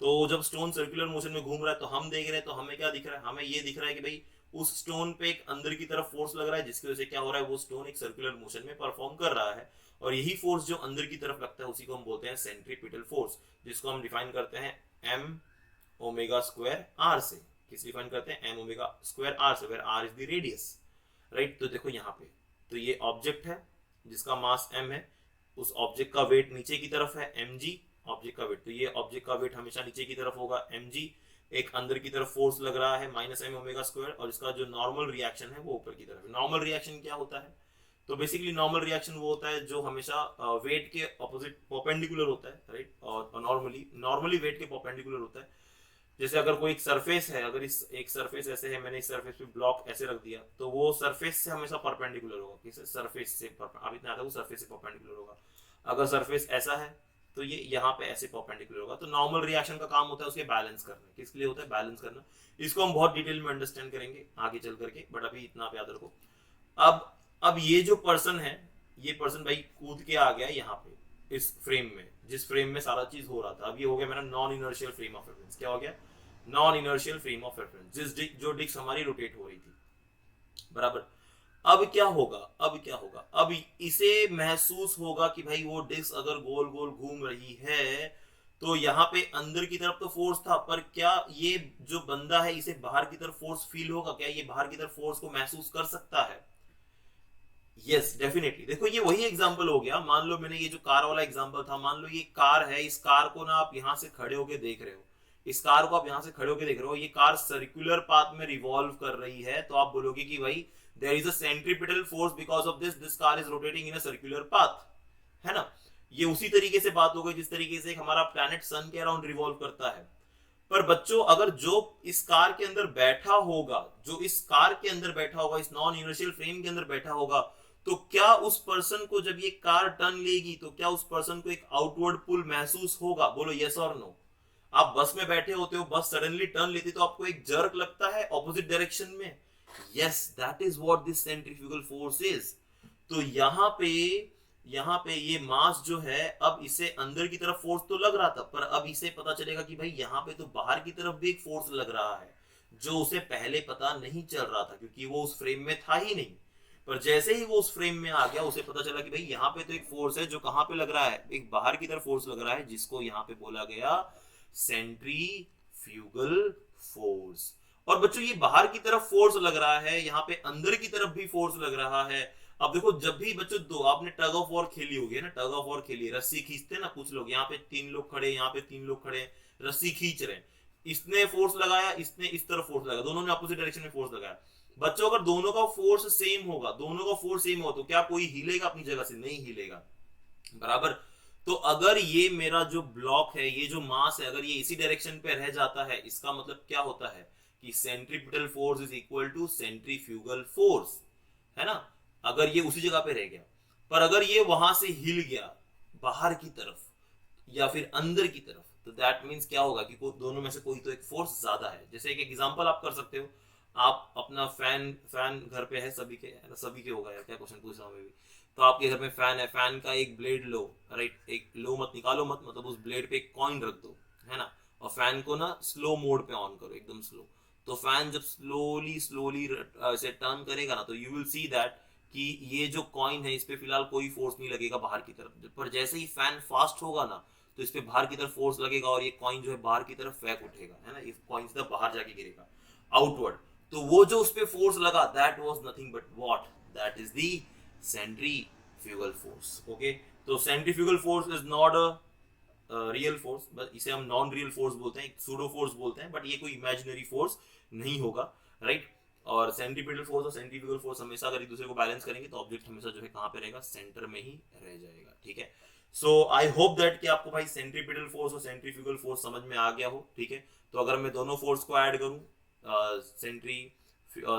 तो जब स्टोन सर्कुलर मोशन में घूम रहा है तो हम देख रहे हैं, तो हमें क्या दिख रहा है, हमें ये दिख रहा है कि भाई उस स्टोन पे एक अंदर की तरफ फोर्स लग रहा है, जिसकी वजह से क्या हो रहा है, वो स्टोन एक सर्कुलर मोशन में परफॉर्म कर रहा है, और यही फोर्स जो अंदर की तरफ लगता है उसी को हम बोलते हैं सेंट्रीपिटल फोर्स, जिसको हम डिफाइन करते हैं एम ओमेगा स्क्वायर आर से। किस डिफाइन करते हैं, एम ओमेगा स्क्वायर आर से, where R is the radius, right. तो देखो यहाँ पे, तो ये ऑब्जेक्ट है जिसका मास m है, उस ऑब्जेक्ट का वेट नीचे की तरफ है mg, ऑब्जेक्ट का वेट, तो ये ऑब्जेक्ट का वेट हमेशा नीचे की तरफ होगा mg, एक अंदर की तरफ फोर्स लग रहा है माइनस एम ओमेगा स्क्वायर, और इसका जो नॉर्मल रिएक्शन है वो ऊपर की तरफ है। नॉर्मल रिएक्शन क्या होता है, तो बेसिकली नॉर्मल रिएक्शन वो होता है जो हमेशा वेट के ऑपोजिट परपेंडिकुलर होता है, राइट, और नॉर्मली वेट के परपेंडिकुलर होता है। जैसे अगर कोई एक सरफेस है, अगर इस एक सरफेस ऐसे है, मैंने इस सरफेस पे ब्लॉक ऐसे रख दिया, तो वो सरफेस से हमेशा परपेंडिकुलर होगा, किसी सरफेस से अब इतना आता है वो सरफेस से परपेंडिकुलर होगा। अगर सरफेस ऐसा है तो ये यहाँ पे ऐसे परपेंडिकुलर होगा। तो नॉर्मल रिएक्शन का काम होता है उसके बैलेंस करना, किसके लिए होता है, बैलेंस करना। इसको हम बहुत डिटेल में अंडरस्टैंड करेंगे आगे चल करके, बट अभी इतना आप याद रखो। अब ये जो पर्सन है, ये पर्सन भाई कूद के आ गया यहाँ पे इस फ्रेम में, जिस फ्रेम में सारा चीज हो रहा था। अब ये हो गया मेरा non inertial frame of reference. क्या हो गया, non inertial frame of reference, जो डिस्क हमारी रोटेट हो रही थी, बराबर। अब क्या होगा, अब इसे महसूस होगा कि भाई वो डिस्क अगर गोल गोल घूम रही है तो यहाँ पे अंदर की तरफ तो फोर्स था, पर क्या ये जो बंदा है इसे बाहर की तरफ फोर्स फील होगा, क्या ये बाहर की तरफ फोर्स को महसूस कर सकता है? Yes definitely. देखो ये वही एग्जांपल हो गया, मान लो मैंने ये जो कार वाला एग्जांपल था, मान लो ये कार है, इस कार को ना आप यहाँ से खड़े होके देख रहे हो, इस कार को आप यहाँ से खड़े होके देख रहे हो, ये कार सर्कुलर पाथ में रिवॉल्व कर रही है, तो आप बोलोगे कि भाई there is a centripetal force because of this car is rotating in a circular path, है ना। ये उसी तरीके से बात हो गई जिस तरीके से हमारा प्लैनेट सन के अराउंड रिवॉल्व करता है। पर बच्चों अगर जो इस कार के अंदर बैठा होगा, जो इस कार के अंदर बैठा होगा, इस नॉन यूनिवर्सल फ्रेम के अंदर बैठा होगा, तो क्या उस पर्सन को जब ये कार टर्न लेगी तो क्या उस पर्सन को एक आउटवर्ड पुल महसूस होगा? बोलो यस और नो। आप बस में बैठे होते हो, बस सडनली टर्न लेती तो आपको एक जर्क लगता है ऑपोजिट डायरेक्शन में। Yes that is what this centrifugal force is. तो यहाँ पे ये मास जो है, अब इसे अंदर की तरफ फोर्स तो लग रहा था, पर अब इसे पता चलेगा कि भाई यहाँ पे तो बाहर की तरफ भी एक फोर्स लग रहा है, जो उसे पहले पता नहीं चल रहा था क्योंकि वो उस फ्रेम में था ही नहीं। पर जैसे ही वो उस फ्रेम में आ गया उसे पता चला कि भाई यहाँ पे तो एक फोर्स है जो कहाँ पे लग रहा है, एक बाहर की तरफ फोर्स लग रहा है, जिसको यहाँ पे बोला गया सेंट्रीफ्यूगल फोर्स। और बच्चों ये बाहर की तरफ फोर्स लग रहा है, यहाँ पे अंदर की तरफ भी फोर्स लग रहा है। अब देखो जब भी बच्चों दो आपने टग ऑफ वॉर खेली होगी ना, टग ऑफ वॉर खेली, रस्सी खींचते ना कुछ लोग, यहाँ पे 3 लोग खड़े, यहाँ पे 3 लोग खड़े, रस्सी खींच रहे हैं, इसने फोर्स लगाया, इसने इस तरफ फोर्स लगाया, दोनों ने अपोजिट डायरेक्शन में फोर्स लगाया। बच्चों अगर दोनों का फोर्स सेम होगा, दोनों का फोर्स सेम हो तो क्या कोई हिलेगा अपनी जगह से? नहीं हिलेगा, बराबर। तो अगर ये मेरा जो ब्लॉक है, ये जो मास है, अगर ये इसी डायरेक्शन पे रह जाता है, इसका मतलब क्या होता है कि centripetal force is equal to centrifugal force, है ना, अगर ये उसी जगह पे रह गया। पर अगर ये वहां से हिल गया बाहर की तरफ या फिर अंदर की तरफ, तो दैट मींस क्या होगा कि दोनों में से कोई तो एक फोर्स ज्यादा है। जैसे एक एग्जांपल आप कर सकते हो, आप अपना फैन फैन घर पे है, सभी के है ना, सभी के होगा यार, क्या क्वेश्चन पूछ रहा हूँ मैं भी। तो आपके घर में फैन है, फैन का एक ब्लेड लो, राइट, एक लो मत निकालो मत, मतलब उस ब्लेड पे एक कॉइन रख दो, है ना, और फैन को ना स्लो मोड पे ऑन करो, एकदम स्लो। तो फैन जब स्लोली स्लोली ऐसे टर्न करेगा ना, तो यू विल सी दैट कि ये जो कॉइन है इस पे फिलहाल कोई फोर्स नहीं लगेगा बाहर की तरफ, पर जैसे ही फैन फास्ट होगा ना तो इस पे बाहर की तरफ फोर्स लगेगा और ये कॉइन जो है बाहर की तरफ फेंक उठेगा, है ना, ये कॉइन सीधा बाहर जाके गिरेगा आउटवर्ड। तो वो जो उस पे फोर्स लगा, that was nothing but what, that is the centrifugal force. Okay, तो centrifugal force is not a real force, बस इसे हम नॉन रियल फोर्स बोलते हैं, सूडो फोर्स बोलते हैं, बट ये कोई इमेजिनरी फोर्स नहीं होगा, राइट। और सेंट्रीपिटल फोर्स और सेंट्रीफ्यूगल फोर्स हमेशा अगर एक दूसरे को बैलेंस करेंगे तो ऑब्जेक्ट हमेशा जो है कहाँ पे रहेगा, सेंटर में ही रह जाएगा, ठीक है। सो आई होप दैट कि आपको भाई सेंट्रीपिटल फोर्स और सेंट्रीफ्यूगल फोर्स समझ में आ गया हो, ठीक है। तो अगर मैं दोनों फोर्स को ऐड करूं,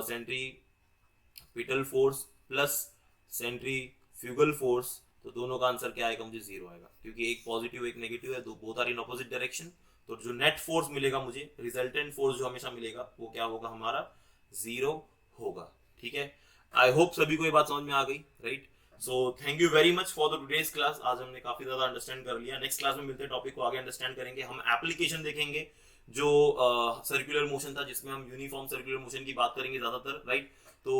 centripetal force plus centrifugal force, तो दोनों का आंसर क्या आएगा, मुझे जीरो आएगा, क्योंकि एक पॉजिटिव एक नेगेटिव है, दो both are in opposite direction. तो जो नेट फोर्स मिलेगा मुझे, रिजल्टेंट फोर्स जो हमेशा मिलेगा, वो क्या होगा, हमारा जीरो होगा, ठीक है। आई होप सभी को ये बात समझ में आ गई, right. So thank you very much for the today's class. आज हमने काफी ज्यादा अंडरस्टैंड कर लिया। नेक्स्ट क्लास में मिलते हैं, टॉपिक को आगे अंडरस्टैंड करेंगे। हम एप्लीकेशन देखेंगे जो सर्कुलर मोशन था, जिसमें हम यूनिफॉर्म सर्कुलर मोशन की बात करेंगे ज्यादातर, राइट। तो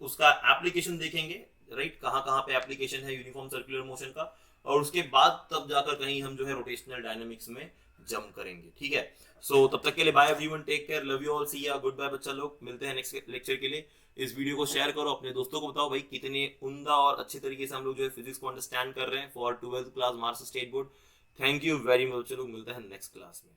उसका एप्लीकेशन देखेंगे, राइट, कहाँ कहाँ पे एप्लीकेशन है यूनिफॉर्म सर्कुलर मोशन का, और उसके बाद तब जाकर कहीं हम जो है रोटेशनल डायनामिक्स में जंप करेंगे, ठीक है। सो तब तक के लिए bye everyone, take care, love you all, see ya, good bye बच्चा लोग। मिलते हैं नेक्स्ट लेक्चर के लिए। इस वीडियो को शेयर करो, अपने दोस्तों को बताओ भाई कितने उम्दा और अच्छे तरीके से हम लोग जो है फिजिक्स को अंडरस्टैंड कर रहे हैं for 12th class Maharashtra state board. Thank you very much, लोग मिलते हैं नेक्स्ट क्लास में।